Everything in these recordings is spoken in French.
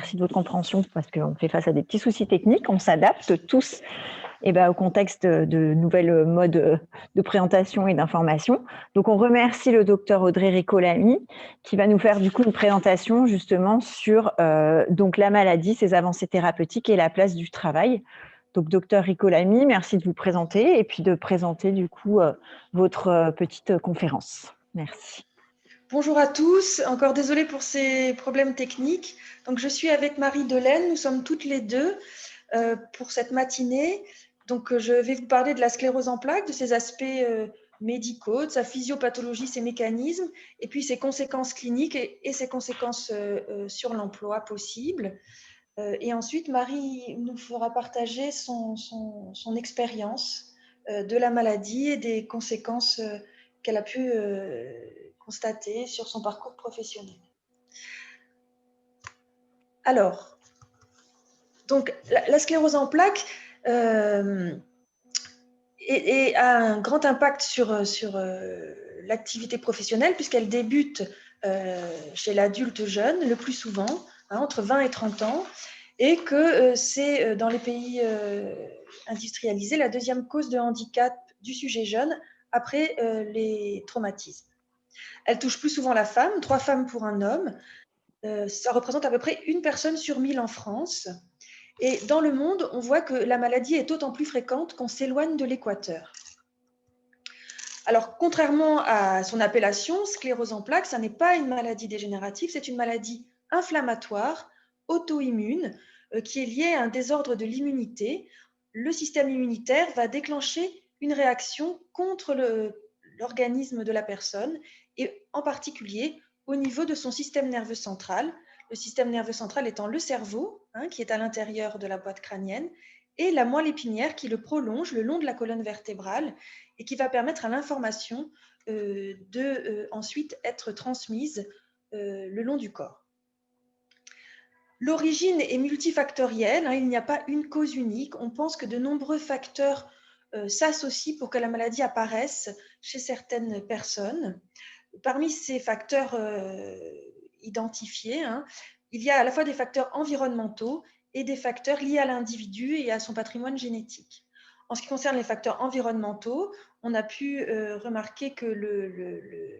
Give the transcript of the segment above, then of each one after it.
merci de votre compréhension parce qu'on fait face à des petits soucis techniques. On s'adapte tous au contexte de nouvelles modes de présentation et d'information. Donc, on remercie le docteur Audrey Ricolami qui va nous faire du coup une présentation justement sur donc la maladie, ses avancées thérapeutiques et la place du travail. Donc, docteur Ricolami, merci de vous présenter et puis de présenter du coup votre petite conférence. Merci. Bonjour à tous, encore désolée pour ces problèmes techniques. Donc, je suis avec Marie Delaine, nous sommes toutes les deux pour cette matinée. Donc, je vais vous parler de la sclérose en plaques, de ses aspects médicaux, de sa physiopathologie, ses mécanismes, et puis ses conséquences cliniques et ses conséquences sur l'emploi possible. Et ensuite, Marie nous fera partager son expérience de la maladie et des conséquences qu'elle a pu constater sur son parcours professionnel. Alors, donc, la sclérose en plaques a un grand impact sur l'activité professionnelle puisqu'elle débute chez l'adulte jeune, le plus souvent, entre 20 et 30 ans, et que c'est dans les pays industrialisés la deuxième cause de handicap du sujet jeune après les traumatismes. Elle touche plus souvent la femme, 3 femmes pour un homme. Ça représente à peu près 1 personne sur 1000 en France. Et dans le monde, on voit que la maladie est d'autant plus fréquente qu'on s'éloigne de l'équateur. Alors, contrairement à son appellation, sclérose en plaques, ça n'est pas une maladie dégénérative, c'est une maladie inflammatoire, auto-immune, qui est liée à un désordre de l'immunité. Le système immunitaire va déclencher une réaction contre l'organisme de la personne, et en particulier au niveau de son système nerveux central. Le système nerveux central étant le cerveau, qui est à l'intérieur de la boîte crânienne, et la moelle épinière qui le prolonge le long de la colonne vertébrale et qui va permettre à l'information ensuite être transmise le long du corps. L'origine est multifactorielle, il n'y a pas une cause unique. On pense que de nombreux facteurs s'associent pour que la maladie apparaisse chez certaines personnes. Parmi ces facteurs identifiés, il y a à la fois des facteurs environnementaux et des facteurs liés à l'individu et à son patrimoine génétique. En ce qui concerne les facteurs environnementaux, on a pu remarquer que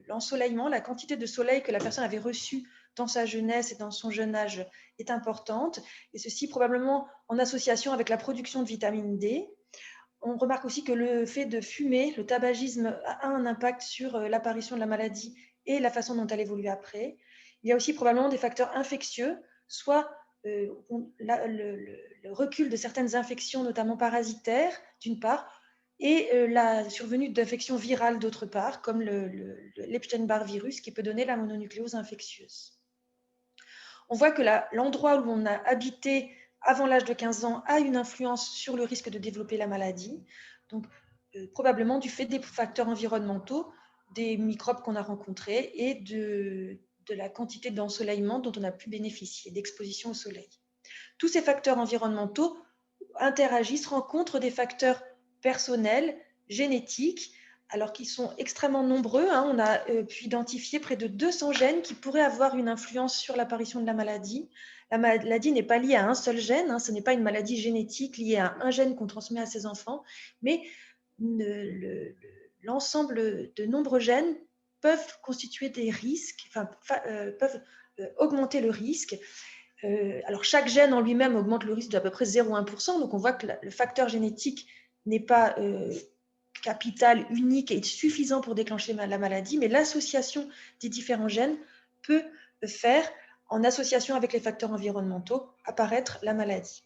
l'ensoleillement, la quantité de soleil que la personne avait reçue dans sa jeunesse et dans son jeune âge est importante, et ceci probablement en association avec la production de vitamine D. On remarque aussi que le fait de fumer, le tabagisme, a un impact sur l'apparition de la maladie et la façon dont elle évolue après. Il y a aussi probablement des facteurs infectieux, soit le recul de certaines infections, notamment parasitaires, d'une part, et la survenue d'infections virales, d'autre part, comme l'Epstein-Barr virus, qui peut donner la mononucléose infectieuse. On voit que l'endroit où on a habité avant l'âge de 15 ans a une influence sur le risque de développer la maladie, donc probablement du fait des facteurs environnementaux, des microbes qu'on a rencontrés et de la quantité d'ensoleillement dont on a pu bénéficier, d'exposition au soleil. Tous ces facteurs environnementaux interagissent, rencontrent des facteurs personnels, génétiques, alors qu'ils sont extrêmement nombreux. On a pu identifier près de 200 gènes qui pourraient avoir une influence sur l'apparition de la maladie. La maladie n'est pas liée à un seul gène, ce n'est pas une maladie génétique liée à un gène qu'on transmet à ses enfants, mais l'ensemble de nombreux gènes peuvent constituer des risques, peuvent augmenter le risque. Alors, chaque gène en lui-même augmente le risque d'à peu près 0,1%, donc on voit que le facteur génétique n'est pas capital, unique et suffisant pour déclencher la maladie, mais l'association des différents gènes peut faire, en association avec les facteurs environnementaux, apparaître la maladie.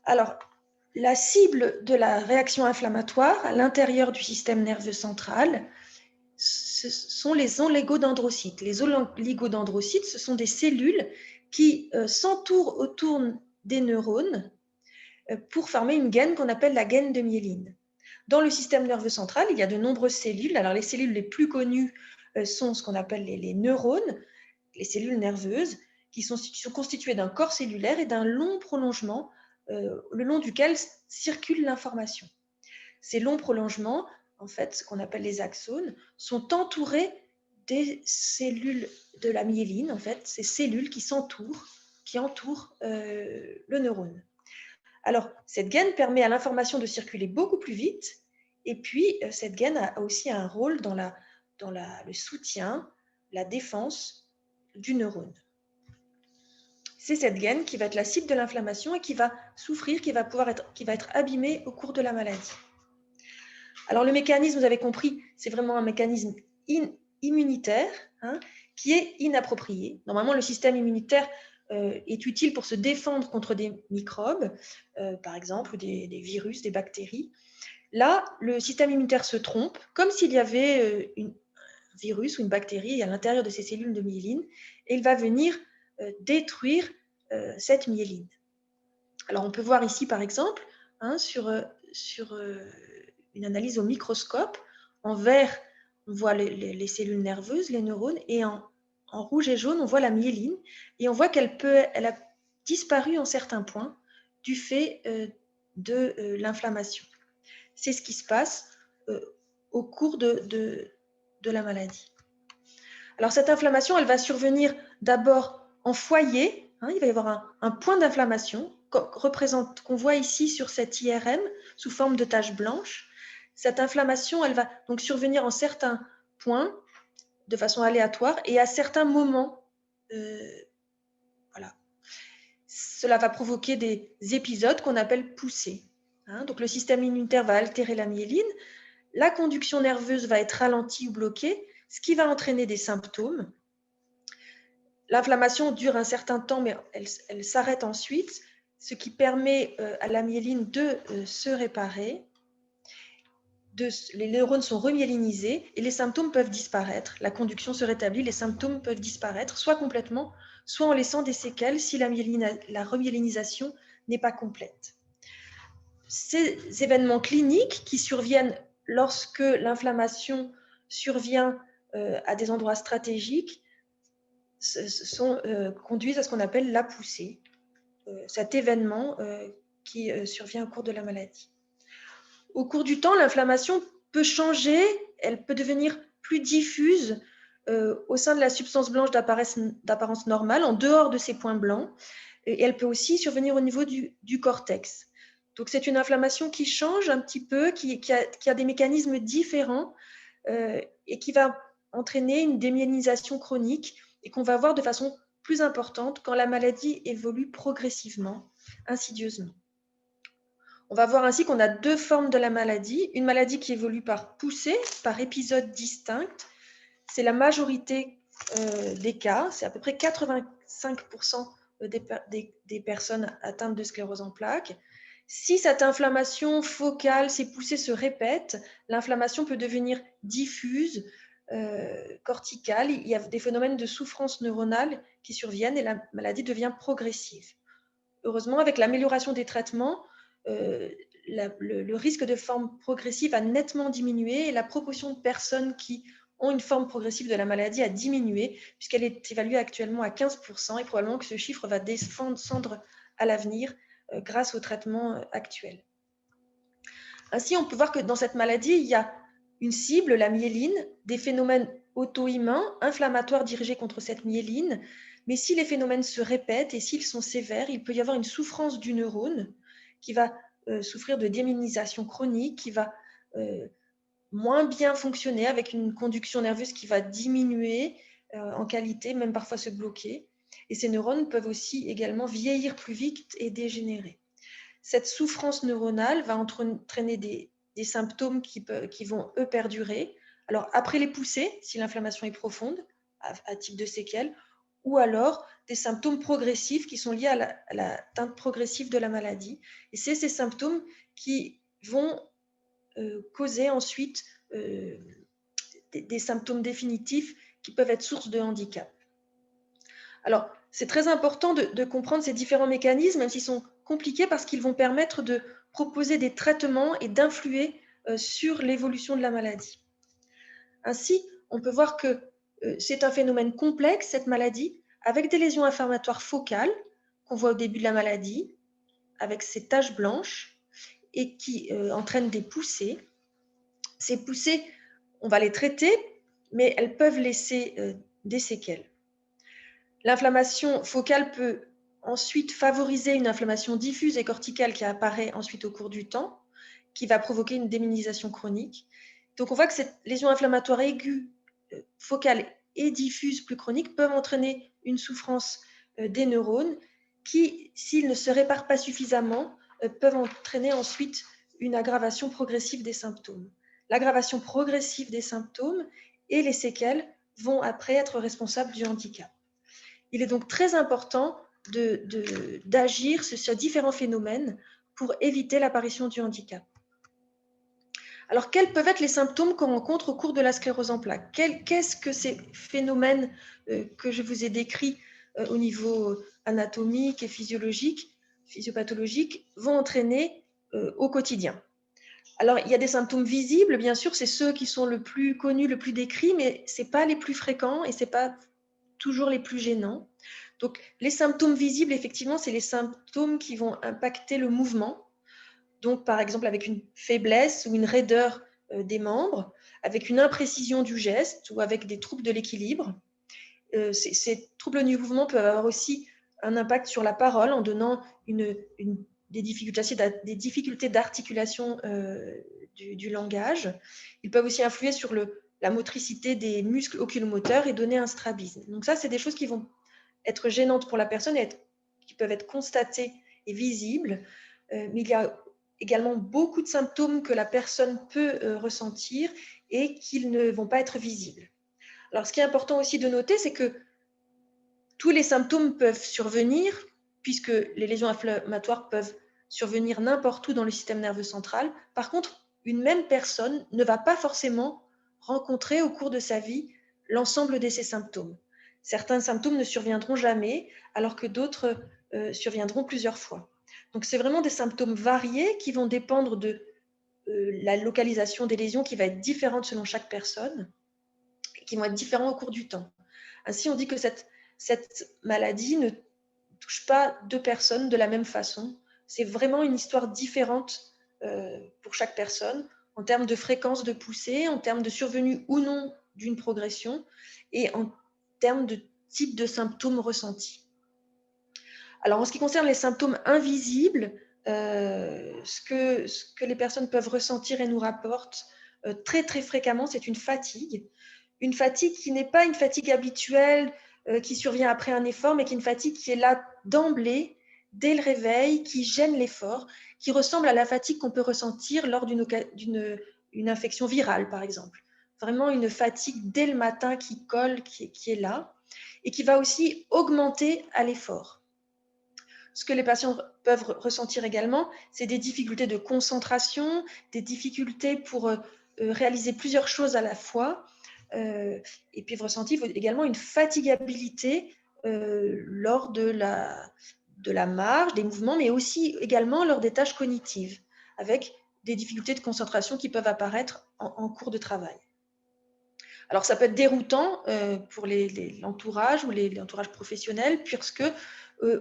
Alors, la cible de la réaction inflammatoire à l'intérieur du système nerveux central, ce sont les oligodendrocytes. Les oligodendrocytes, ce sont des cellules qui s'entourent autour des neurones pour former une gaine qu'on appelle la gaine de myéline. Dans le système nerveux central, il y a de nombreuses cellules. Alors, les cellules les plus connues sont ce qu'on appelle les neurones, les cellules nerveuses, qui sont constituées d'un corps cellulaire et d'un long prolongement le long duquel circule l'information. Ces longs prolongements, en fait, ce qu'on appelle les axones, sont entourés des cellules de la myéline, en fait, ces cellules qui entourent le neurone. Alors, cette gaine permet à l'information de circuler beaucoup plus vite, et puis cette gaine a aussi un rôle dans le soutien, la défense du neurone. C'est cette gaine qui va être la cible de l'inflammation et qui va souffrir, qui va être abîmée au cours de la maladie. Alors le mécanisme, vous avez compris, c'est vraiment un mécanisme immunitaire qui est inapproprié. Normalement, le système immunitaire est utile pour se défendre contre des microbes, par exemple des virus, des bactéries. Là, le système immunitaire se trompe, comme s'il y avait un virus ou une bactérie à l'intérieur de ces cellules de myéline, et il va venir détruire cette myéline. Alors on peut voir ici, par exemple, sur une analyse au microscope, en vert, on voit les cellules nerveuses, les neurones, et en rouge et jaune, on voit la myéline, et on voit elle a disparu en certains points du fait de l'inflammation. C'est ce qui se passe au cours de la maladie. Alors cette inflammation, elle va survenir d'abord en foyer, il va y avoir un point d'inflammation qu'on voit ici sur cette IRM sous forme de taches blanches. Cette inflammation, elle va donc survenir en certains points de façon aléatoire et à certains moments. Voilà. Cela va provoquer des épisodes qu'on appelle poussées. Donc le système immunitaire va altérer la myéline, la conduction nerveuse va être ralentie ou bloquée, ce qui va entraîner des symptômes. L'inflammation dure un certain temps, mais elle s'arrête ensuite, ce qui permet à la myéline de se réparer. Les neurones sont remyélinisés et les symptômes peuvent disparaître. La conduction se rétablit, les symptômes peuvent disparaître, soit complètement, soit en laissant des séquelles si la remyélinisation n'est pas complète. Ces événements cliniques qui surviennent lorsque l'inflammation survient à des endroits stratégiques conduisent à ce qu'on appelle la poussée, cet événement qui survient au cours de la maladie. Au cours du temps, l'inflammation peut changer, elle peut devenir plus diffuse au sein de la substance blanche d'apparence normale, en dehors de ces points blancs, et elle peut aussi survenir au niveau du cortex. Donc c'est une inflammation qui change un petit peu, qui a des mécanismes différents et qui va entraîner une démyélinisation chronique et qu'on va voir de façon plus importante quand la maladie évolue progressivement, insidieusement. On va voir ainsi qu'on a deux formes de la maladie. Une maladie qui évolue par poussée, par épisodes distincts. C'est la majorité des cas, c'est à peu près 85% des personnes atteintes de sclérose en plaques. Si cette inflammation focale, ces poussées se répètent, l'inflammation peut devenir diffuse, corticale. Il y a des phénomènes de souffrance neuronale qui surviennent et la maladie devient progressive. Heureusement, avec l'amélioration des traitements, le risque de forme progressive a nettement diminué et la proportion de personnes qui ont une forme progressive de la maladie a diminué puisqu'elle est évaluée actuellement à 15% et probablement que ce chiffre va descendre à l'avenir grâce aux traitements actuels. Ainsi, on peut voir que dans cette maladie, il y a une cible, la myéline, des phénomènes auto-immuns, inflammatoires dirigés contre cette myéline, mais si les phénomènes se répètent et s'ils sont sévères, il peut y avoir une souffrance du neurone qui va souffrir de démyélinisation chronique, qui va moins bien fonctionner avec une conduction nerveuse qui va diminuer en qualité, même parfois se bloquer. Et ces neurones peuvent aussi également vieillir plus vite et dégénérer. Cette souffrance neuronale va entraîner des symptômes qui vont, eux, perdurer. Alors, après les poussées, si l'inflammation est profonde, à type de séquelles, ou alors des symptômes progressifs qui sont liés à la teinte progressive de la maladie. Et c'est ces symptômes qui vont causer ensuite des symptômes définitifs qui peuvent être source de handicap. Alors, c'est très important de comprendre ces différents mécanismes, même s'ils sont compliqués, parce qu'ils vont permettre de proposer des traitements et d'influer sur l'évolution de la maladie. Ainsi, on peut voir que c'est un phénomène complexe, cette maladie, avec des lésions inflammatoires focales qu'on voit au début de la maladie, avec ces taches blanches, et qui entraînent des poussées. Ces poussées, on va les traiter mais elles peuvent laisser des séquelles. L'inflammation focale peut ensuite favoriser une inflammation diffuse et corticale qui apparaît ensuite au cours du temps, qui va provoquer une démyélinisation chronique. Donc on voit que cette lésion inflammatoire aiguë, focale et diffuse plus chronique peuvent entraîner une souffrance des neurones qui, s'ils ne se réparent pas suffisamment, peuvent entraîner ensuite une aggravation progressive des symptômes. L'aggravation progressive des symptômes et les séquelles vont après être responsables du handicap. Il est donc très important d'agir sur différents phénomènes pour éviter l'apparition du handicap. Alors, quels peuvent être les symptômes qu'on rencontre au cours de la sclérose en plaques? Qu'est-ce que ces phénomènes que je vous ai décrits au niveau anatomique et physiologique, physiopathologique, vont entraîner au quotidien? Alors, il y a des symptômes visibles, bien sûr, c'est ceux qui sont le plus connus, le plus décrits, mais ce n'est pas les plus fréquents et ce n'est pas toujours les plus gênants. Donc, les symptômes visibles, effectivement, c'est les symptômes qui vont impacter le mouvement. Donc, par exemple, avec une faiblesse ou une raideur des membres, avec une imprécision du geste ou avec des troubles de l'équilibre. Ces troubles du mouvement peuvent avoir aussi un impact sur la parole en donnant des difficultés d'articulation du langage. Ils peuvent aussi influer sur la motricité des muscles oculomoteurs et donner un strabisme. Donc ça, c'est des choses qui vont être gênantes pour la personne et qui peuvent être constatées et visibles. Mais il y a également beaucoup de symptômes que la personne peut ressentir et qui ne vont pas être visibles. Alors, ce qui est important aussi de noter, c'est que tous les symptômes peuvent survenir, puisque les lésions inflammatoires peuvent survenir n'importe où dans le système nerveux central. Par contre, une même personne ne va pas forcément rencontrer au cours de sa vie l'ensemble de ces symptômes. Certains symptômes ne surviendront jamais, alors que d'autres surviendront plusieurs fois. Donc, c'est vraiment des symptômes variés qui vont dépendre de la localisation des lésions qui va être différente selon chaque personne et qui vont être différents au cours du temps. Ainsi, on dit que cette maladie ne touche pas deux personnes de la même façon. C'est vraiment une histoire différente pour chaque personne en termes de fréquence de poussée, en termes de survenue ou non d'une progression et en termes de type de symptômes ressentis. Alors, en ce qui concerne les symptômes invisibles, ce que les personnes peuvent ressentir et nous rapportent très, très fréquemment, c'est une fatigue. Une fatigue qui n'est pas une fatigue habituelle qui survient après un effort, mais qui est une fatigue qui est là d'emblée, dès le réveil, qui gêne l'effort, qui ressemble à la fatigue qu'on peut ressentir lors d'une infection virale, par exemple. Vraiment une fatigue dès le matin qui colle, qui est là, et qui va aussi augmenter à l'effort. Ce que les patients peuvent ressentir également, c'est des difficultés de concentration, des difficultés pour réaliser plusieurs choses à la fois, et peuvent ressentir également une fatigabilité lors de la marche, des mouvements, mais aussi également lors des tâches cognitives, avec des difficultés de concentration qui peuvent apparaître en cours de travail. Alors, ça peut être déroutant pour l'entourage ou l'entourage professionnel, puisque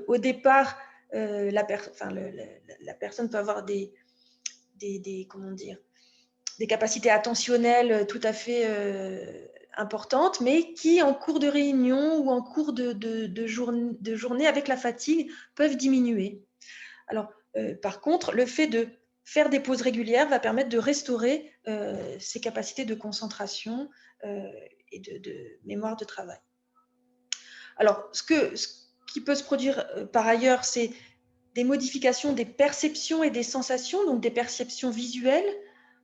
au départ, la personne peut avoir des capacités attentionnelles tout à fait importantes, mais qui, en cours de réunion ou en cours de journée avec la fatigue, peuvent diminuer. Alors, par contre, le fait de faire des pauses régulières va permettre de restaurer ces capacités de concentration et de mémoire de travail. Alors, ce qui peut se produire par ailleurs, c'est des modifications des perceptions et des sensations, donc des perceptions visuelles,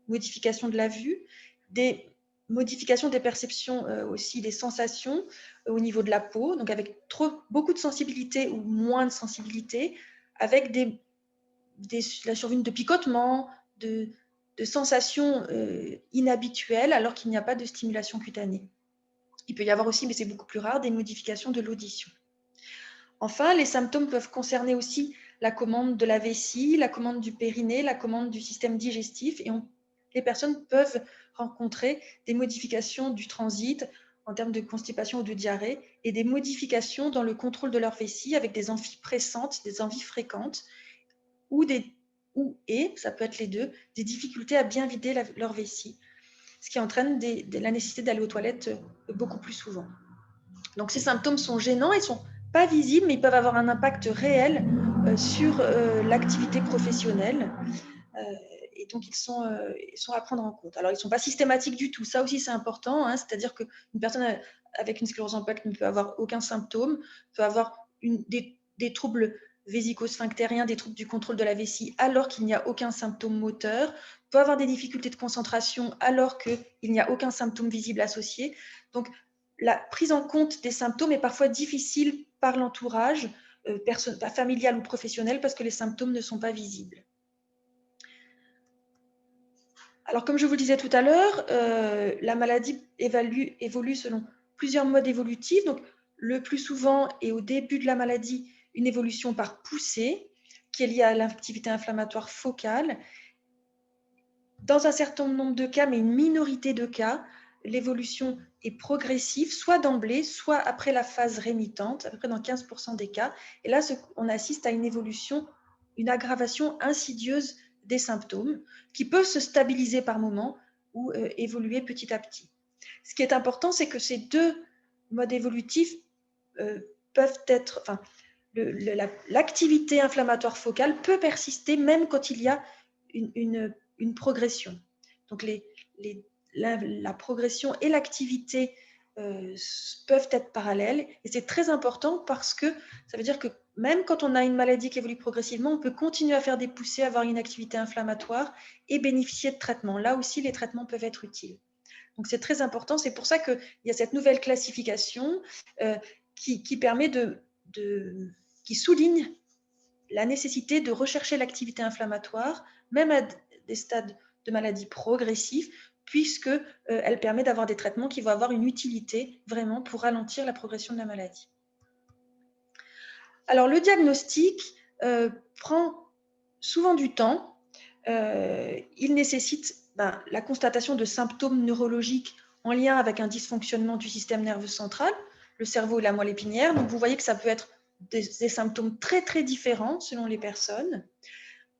modification de la vue, des modifications des perceptions aussi des sensations au niveau de la peau, donc avec beaucoup de sensibilité ou moins de sensibilité, avec la survenue de picotements, de sensations inhabituelles alors qu'il n'y a pas de stimulation cutanée. Il peut y avoir aussi, mais c'est beaucoup plus rare, des modifications de l'audition. Enfin, les symptômes peuvent concerner aussi la commande de la vessie, la commande du périnée, la commande du système digestif, et les personnes peuvent rencontrer des modifications du transit en termes de constipation ou de diarrhée, et des modifications dans le contrôle de leur vessie avec des envies pressantes, des envies fréquentes, ou ça peut être les deux, des difficultés à bien vider leur vessie. ce qui entraîne la nécessité d'aller aux toilettes beaucoup plus souvent. Donc ces symptômes sont gênants, ils ne sont pas visibles, mais ils peuvent avoir un impact réel sur l'activité professionnelle. Et donc, ils sont à prendre en compte. Alors, ils ne sont pas systématiques du tout. Ça aussi, c'est important. Hein, c'est-à-dire qu'une personne avec une sclérose en plaques ne peut avoir aucun symptôme, peut avoir des troubles vésico-sphinctériens, des troubles du contrôle de la vessie, alors qu'il n'y a aucun symptôme moteur, peut avoir des difficultés de concentration, alors qu'il n'y a aucun symptôme visible associé. Donc, la prise en compte des symptômes est parfois difficile par l'entourage, familial ou professionnel, parce que les symptômes ne sont pas visibles. Alors, comme je vous le disais tout à l'heure, la maladie évolue selon plusieurs modes évolutifs. Donc, le plus souvent et au début de la maladie, une évolution par poussée qui est liée à l'activité inflammatoire focale. Dans un certain nombre de cas, mais une minorité de cas, l'évolution est progressive, soit d'emblée, soit après la phase rémitante, à peu près dans 15% des cas. Et là, on assiste à une évolution, une aggravation insidieuse des symptômes qui peuvent se stabiliser par moments ou évoluer petit à petit. Ce qui est important, c'est que ces deux modes évolutifs peuvent être, enfin, l'activité inflammatoire focale peut persister même quand il y a une progression. Donc la progression et l'activité peuvent être parallèles, et c'est très important parce que ça veut dire que même quand on a une maladie qui évolue progressivement, on peut continuer à faire des poussées, avoir une activité inflammatoire et bénéficier de traitements. Là aussi, les traitements peuvent être utiles. Donc c'est très important, c'est pour ça qu'il y a cette nouvelle classification qui permet qui souligne la nécessité de rechercher l'activité inflammatoire, même à des stades de maladie progressifs, puisqu'elle permet d'avoir des traitements qui vont avoir une utilité vraiment pour ralentir la progression de la maladie. Alors, le diagnostic prend souvent du temps. Il nécessite la constatation de symptômes neurologiques en lien avec un dysfonctionnement du système nerveux central, le cerveau et la moelle épinière. Donc, vous voyez que ça peut être des symptômes très, très différents selon les personnes.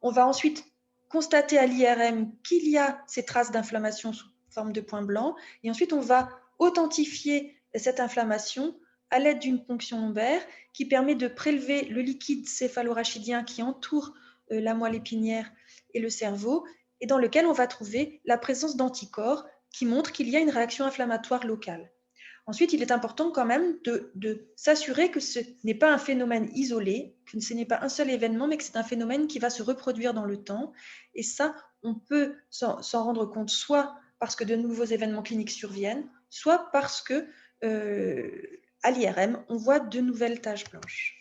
On va ensuite constater à l'IRM qu'il y a ces traces d'inflammation sous forme de points blancs. Et ensuite, on va authentifier cette inflammation à l'aide d'une ponction lombaire qui permet de prélever le liquide céphalorachidien qui entoure la moelle épinière et le cerveau, et dans lequel on va trouver la présence d'anticorps qui montrent qu'il y a une réaction inflammatoire locale. Ensuite, il est important quand même de s'assurer que ce n'est pas un phénomène isolé, que ce n'est pas un seul événement, mais que c'est un phénomène qui va se reproduire dans le temps. Et ça, on peut s'en rendre compte soit parce que de nouveaux événements cliniques surviennent, soit parce que à l'IRM, on voit de nouvelles taches blanches.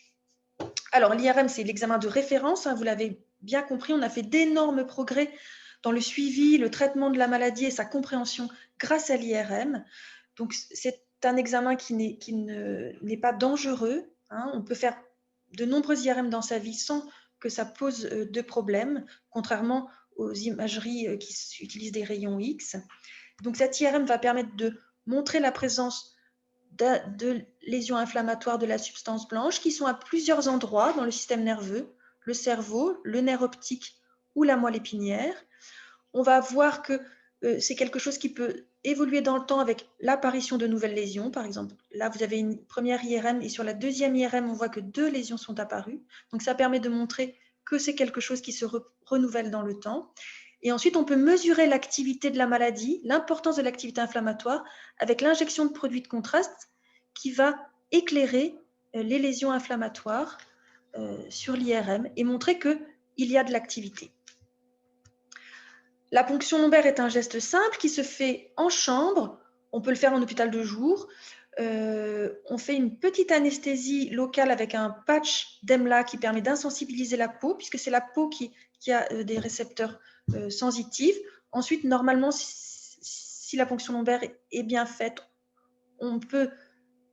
Alors, l'IRM, c'est l'examen de référence, hein, vous l'avez bien compris, on a fait d'énormes progrès dans le suivi, le traitement de la maladie et sa compréhension grâce à l'IRM. Donc, c'est un examen qui n'est pas dangereux. Hein. On peut faire de nombreux IRM dans sa vie sans que ça pose de problème, contrairement aux imageries qui utilisent des rayons X. Donc, cette IRM va permettre de montrer la présence de lésions inflammatoires de la substance blanche qui sont à plusieurs endroits dans le système nerveux, le cerveau, le nerf optique ou la moelle épinière. On va voir que c'est quelque chose qui peut évoluer dans le temps avec l'apparition de nouvelles lésions. Par exemple, là, vous avez une première IRM et sur la deuxième IRM, on voit que 2 lésions sont apparues. Donc, ça permet de montrer que c'est quelque chose qui se renouvelle dans le temps. Et ensuite, on peut mesurer l'activité de la maladie, l'importance de l'activité inflammatoire avec l'injection de produits de contraste qui va éclairer les lésions inflammatoires sur l'IRM et montrer qu'il y a de l'activité. La ponction lombaire est un geste simple qui se fait en chambre. On peut le faire en hôpital de jour. On fait une petite anesthésie locale avec un patch d'EMLA qui permet d'insensibiliser la peau, puisque c'est la peau qui a des récepteurs sensitifs. Ensuite, normalement, si la ponction lombaire est bien faite, on peut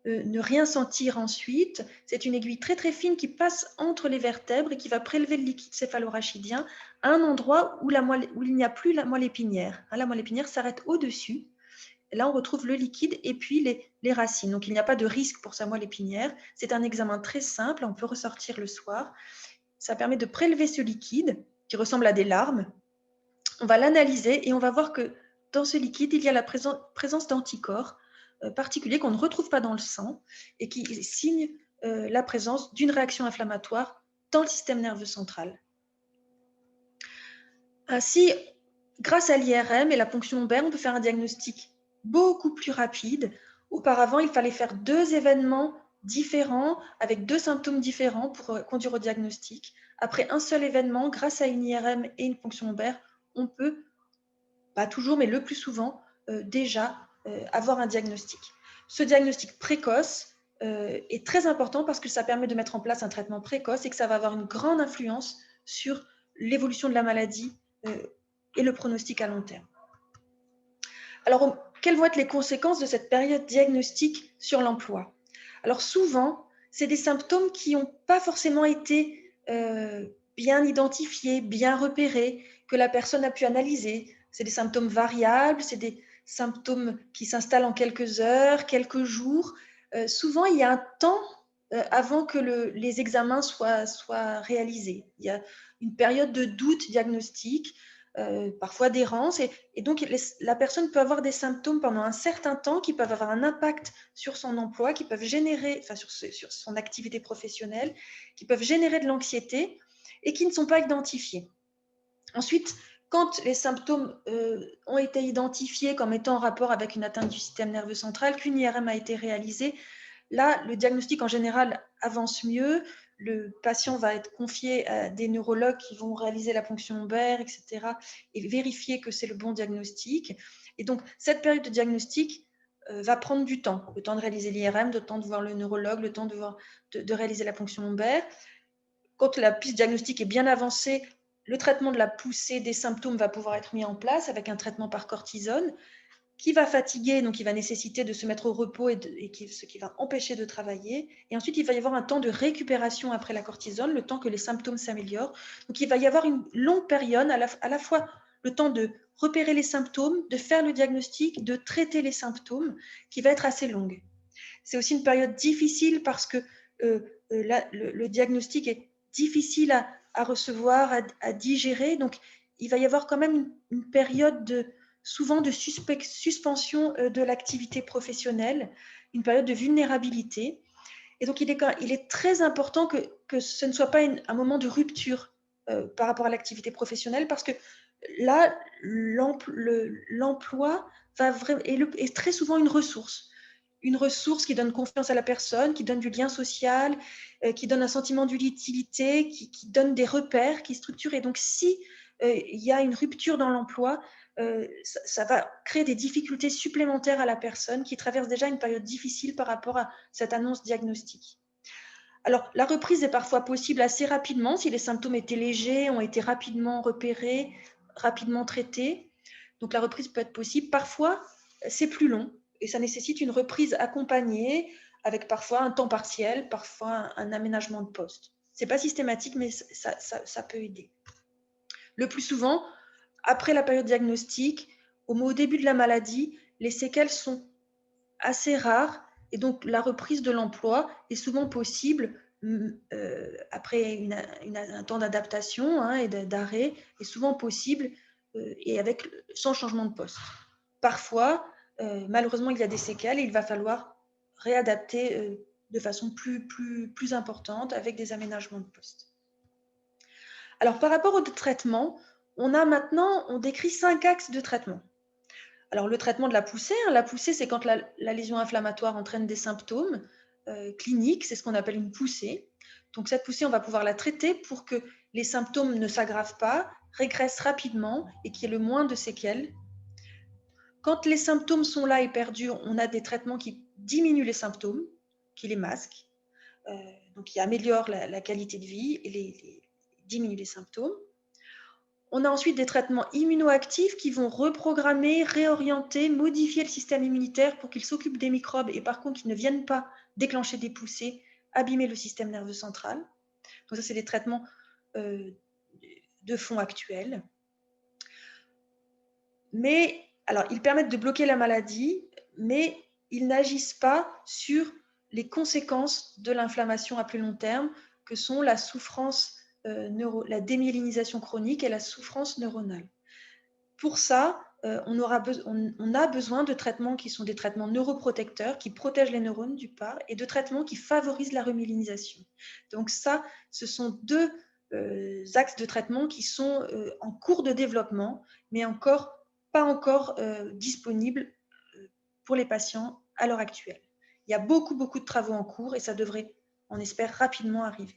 ne rien sentir ensuite. C'est une aiguille très très fine qui passe entre les vertèbres et qui va prélever le liquide céphalorachidien à un endroit où il n'y a plus la moelle épinière. La moelle épinière s'arrête au-dessus. Là, on retrouve le liquide et puis les racines. Donc, il n'y a pas de risque pour sa moelle épinière. C'est un examen très simple. On peut ressortir le soir. Ça permet de prélever ce liquide qui ressemble à des larmes. On va l'analyser et on va voir que dans ce liquide, il y a la présence d'anticorps particuliers qu'on ne retrouve pas dans le sang et qui signent la présence d'une réaction inflammatoire dans le système nerveux central. Ainsi, grâce à l'IRM et la ponction lombaire, on peut faire un diagnostic beaucoup plus rapide. Auparavant, il fallait faire 2 événements différents avec 2 symptômes différents pour conduire au diagnostic. Après un seul événement, grâce à une IRM et une ponction lombaire, on peut, pas toujours, mais le plus souvent, déjà avoir un diagnostic. Ce diagnostic précoce est très important parce que ça permet de mettre en place un traitement précoce et que ça va avoir une grande influence sur l'évolution de la maladie et le pronostic à long terme. Alors, quelles vont être les conséquences de cette période diagnostique sur l'emploi? Alors souvent, c'est des symptômes qui n'ont pas forcément été bien identifiés, bien repérés, que la personne a pu analyser. C'est des symptômes variables, c'est des symptômes qui s'installent en quelques heures, quelques jours. Souvent, il y a un temps avant que les examens soient réalisés. Il y a une période de doute diagnostique, parfois d'errance, et donc la personne peut avoir des symptômes pendant un certain temps qui peuvent avoir un impact sur son emploi, qui peuvent générer, enfin sur son activité professionnelle, qui peuvent générer de l'anxiété et qui ne sont pas identifiés. Ensuite, quand les symptômes ont été identifiés comme étant en rapport avec une atteinte du système nerveux central, qu'une IRM a été réalisée, là, le diagnostic en général avance mieux. Le patient va être confié à des neurologues qui vont réaliser la ponction lombaire, etc., et vérifier que c'est le bon diagnostic. Et donc, cette période de diagnostic va prendre du temps. Le temps de réaliser l'IRM, le temps de voir le neurologue, le temps de réaliser la ponction lombaire. Quand la piste diagnostique est bien avancée, le traitement de la poussée des symptômes va pouvoir être mis en place avec un traitement par cortisone qui va fatiguer, donc il va nécessiter de se mettre au repos ce qui va empêcher de travailler. Et ensuite, il va y avoir un temps de récupération après la cortisone, le temps que les symptômes s'améliorent. Donc il va y avoir une longue période, à la fois le temps de repérer les symptômes, de faire le diagnostic, de traiter les symptômes, qui va être assez longue. C'est aussi une période difficile parce que le diagnostic est difficile à recevoir, à digérer. Donc, il va y avoir quand même une période souvent de suspension de l'activité professionnelle, une période de vulnérabilité. Et donc, il est très important que ce ne soit pas un moment de rupture par rapport à l'activité professionnelle parce que là, l'emploi est très souvent une ressource qui donne confiance à la personne, qui donne du lien social, qui donne un sentiment d'utilité, qui donne des repères, qui structure. Et donc, si il y a une rupture dans l'emploi, ça va créer des difficultés supplémentaires à la personne qui traverse déjà une période difficile par rapport à cette annonce diagnostique. Alors, la reprise est parfois possible assez rapidement si les symptômes étaient légers, ont été rapidement repérés, rapidement traités. Donc, la reprise peut être possible. Parfois, c'est plus long et ça nécessite une reprise accompagnée avec parfois un temps partiel, parfois un aménagement de poste. Ce n'est pas systématique, mais ça peut aider. Le plus souvent, après la période diagnostique, au début de la maladie, les séquelles sont assez rares et donc la reprise de l'emploi est souvent possible après un temps d'adaptation et d'arrêt est souvent possible et sans changement de poste. Parfois, malheureusement, il y a des séquelles et il va falloir réadapter de façon plus importante avec des aménagements de poste. Alors, par rapport au traitement, on décrit 5 axes de traitement. Alors, le traitement de la poussée, la poussée, c'est quand la lésion inflammatoire entraîne des symptômes cliniques, c'est ce qu'on appelle une poussée. Donc, cette poussée, on va pouvoir la traiter pour que les symptômes ne s'aggravent pas, régressent rapidement et qu'il y ait le moins de séquelles. Quand les symptômes sont là et perdurent, on a des traitements qui diminuent les symptômes, qui les masquent, donc qui améliorent la qualité de vie et diminuent les symptômes. On a ensuite des traitements immunoactifs qui vont reprogrammer, réorienter, modifier le système immunitaire pour qu'il s'occupe des microbes et par contre qu'ils ne viennent pas déclencher des poussées, abîmer le système nerveux central. Donc ça, c'est des traitements de fond actuels. Mais alors, ils permettent de bloquer la maladie, mais ils n'agissent pas sur les conséquences de l'inflammation à plus long terme, que sont la souffrance la démyélinisation chronique et la souffrance neuronale. Pour ça, on a besoin de traitements qui sont des traitements neuroprotecteurs, qui protègent les neurones d'une part, et de traitements qui favorisent la remyélinisation. Donc ça, ce sont deux axes de traitement qui sont en cours de développement, mais pas encore disponibles pour les patients à l'heure actuelle. Il y a beaucoup de travaux en cours et ça devrait, on espère, rapidement arriver.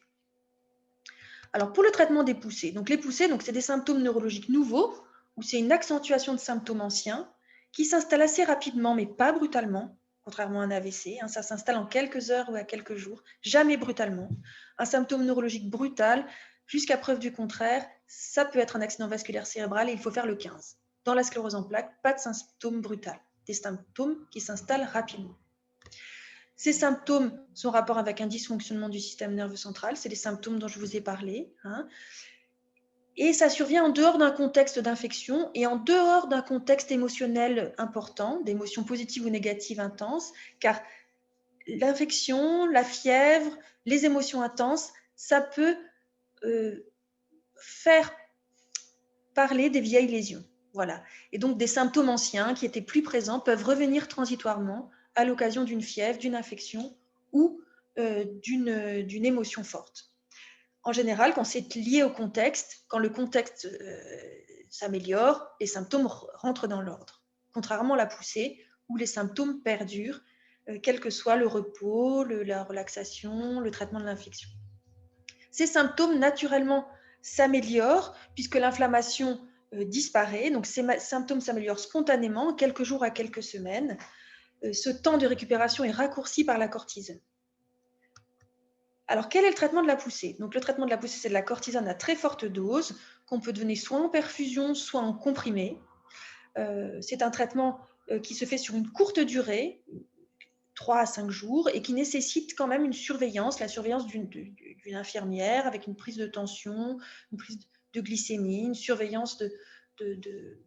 Alors pour le traitement des poussées, donc les poussées, c'est des symptômes neurologiques nouveaux, où c'est une accentuation de symptômes anciens qui s'installent assez rapidement, mais pas brutalement, contrairement à un AVC. Ça s'installe en quelques heures ou à quelques jours, jamais brutalement. Un symptôme neurologique brutal, jusqu'à preuve du contraire, ça peut être un accident vasculaire cérébral et il faut faire le 15. Dans la sclérose en plaques, pas de symptômes brutaux, des symptômes qui s'installent rapidement. Ces symptômes sont en rapport avec un dysfonctionnement du système nerveux central, c'est les symptômes dont je vous ai parlé. Et ça survient en dehors d'un contexte d'infection et en dehors d'un contexte émotionnel important, d'émotions positives ou négatives intenses, car l'infection, la fièvre, les émotions intenses, ça peut faire parler des vieilles lésions. Voilà. Et donc des symptômes anciens qui étaient plus présents peuvent revenir transitoirement à l'occasion d'une fièvre, d'une infection ou d'une émotion forte. En général, quand c'est lié au contexte, quand le contexte s'améliore, les symptômes rentrent dans l'ordre. Contrairement à la poussée, où les symptômes perdurent, quel que soit le repos, la relaxation, le traitement de l'infection. Ces symptômes, naturellement, s'améliorent puisque l'inflammation disparaît. Donc, ces symptômes s'améliorent spontanément, quelques jours à quelques semaines. Ce temps de récupération est raccourci par la cortisone. Alors, quel est le traitement de la poussée? Donc, le traitement de la poussée, c'est de la cortisone à très forte dose qu'on peut donner soit en perfusion, soit en comprimé. C'est un traitement qui se fait sur une courte durée, 3 à 5 jours, et qui nécessite quand même une surveillance, la surveillance d'une infirmière avec une prise de tension, une prise de glycémie, une surveillance de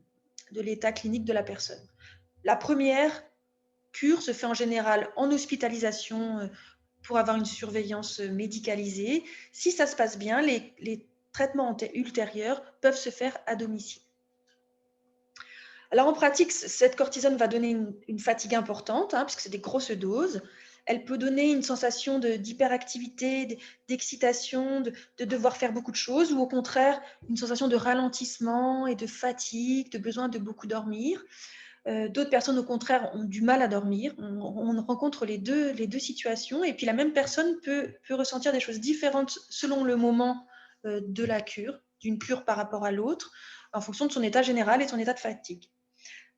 l'état clinique de la personne. La première cure se fait en général en hospitalisation pour avoir une surveillance médicalisée. Si ça se passe bien, les traitements ultérieurs peuvent se faire à domicile. Alors en pratique, cette cortisone va donner une fatigue importante, puisque c'est des grosses doses. Elle peut donner une sensation d'hyperactivité, d'excitation, de devoir faire beaucoup de choses, ou au contraire, une sensation de ralentissement et de fatigue, de besoin de beaucoup dormir. D'autres personnes, au contraire, ont du mal à dormir. On rencontre les deux situations. Et puis, la même personne peut ressentir des choses différentes selon le moment de la cure, d'une cure par rapport à l'autre, en fonction de son état général et de son état de fatigue.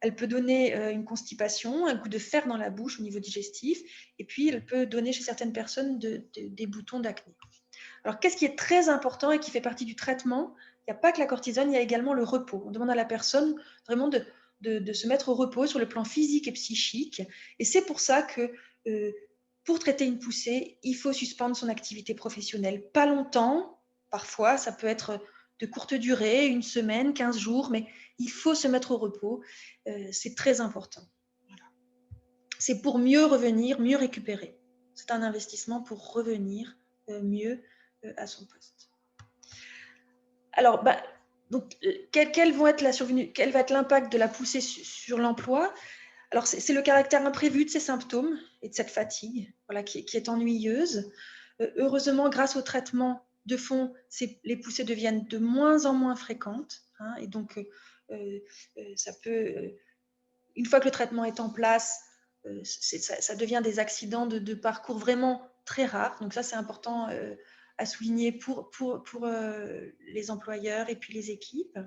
Elle peut donner une constipation, un goût de fer dans la bouche au niveau digestif. Et puis, elle peut donner chez certaines personnes des boutons d'acné. Alors, qu'est-ce qui est très important et qui fait partie du traitement? Il n'y a pas que la cortisone, il y a également le repos. On demande à la personne vraiment de se mettre au repos sur le plan physique et psychique. Et c'est pour ça que pour traiter une poussée, il faut suspendre son activité professionnelle. Pas longtemps, parfois, ça peut être de courte durée, 1 semaine, 15 jours, mais il faut se mettre au repos. C'est très important. Voilà. C'est pour mieux revenir, mieux récupérer. C'est un investissement pour revenir mieux à son poste. Alors, donc, quel va être l'impact de la poussée sur l'emploi? Alors, c'est le caractère imprévu de ces symptômes et de cette fatigue, voilà, qui est ennuyeuse. Heureusement, grâce au traitement de fond, les poussées deviennent de moins en moins fréquentes. Et donc, ça peut, une fois que le traitement est en place, ça devient des accidents de parcours vraiment très rares. Donc ça, c'est important à souligner pour les employeurs et puis les équipes.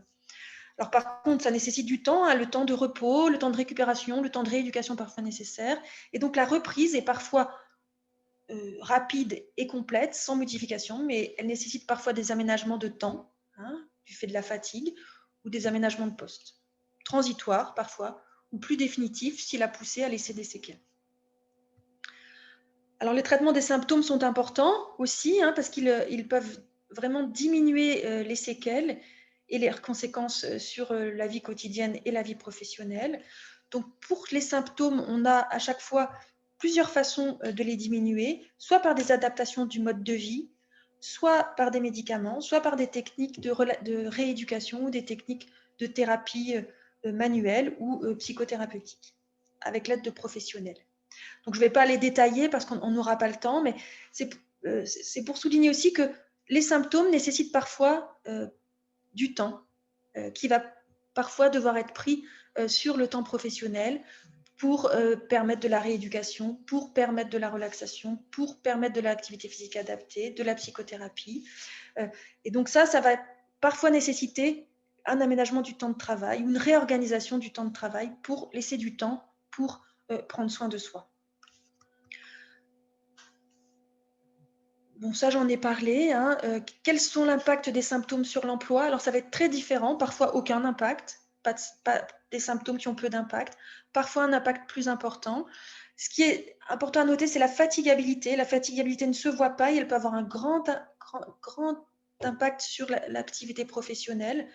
Alors par contre, ça nécessite du temps, le temps de repos, le temps de récupération, le temps de rééducation parfois nécessaire. Et donc la reprise est parfois rapide et complète, sans modification, mais elle nécessite parfois des aménagements de temps, du fait de la fatigue, ou des aménagements de poste, transitoires parfois, ou plus définitifs si la poussée a laissé des séquelles. Alors les traitements des symptômes sont importants aussi, parce qu'ils peuvent vraiment diminuer les séquelles et leurs conséquences sur la vie quotidienne et la vie professionnelle. Donc pour les symptômes, on a à chaque fois plusieurs façons de les diminuer, soit par des adaptations du mode de vie, soit par des médicaments, soit par des techniques de rééducation ou des techniques de thérapie manuelle ou psychothérapeutique, avec l'aide de professionnels. Donc, je ne vais pas les détailler parce qu'on n'aura pas le temps, mais c'est pour souligner aussi que les symptômes nécessitent parfois du temps qui va parfois devoir être pris sur le temps professionnel pour permettre de la rééducation, pour permettre de la relaxation, pour permettre de l'activité physique adaptée, de la psychothérapie. Et donc ça va parfois nécessiter un aménagement du temps de travail, une réorganisation du temps de travail pour laisser du temps pour prendre soin de soi. Bon, ça, j'en ai parlé. Hein. Quels sont l'impact des symptômes sur l'emploi? Alors, ça va être très différent. Parfois, aucun impact. Pas des symptômes qui ont peu d'impact. Parfois, un impact plus important. Ce qui est important à noter, c'est la fatigabilité. La fatigabilité ne se voit pas et elle peut avoir un grand impact sur l'activité professionnelle.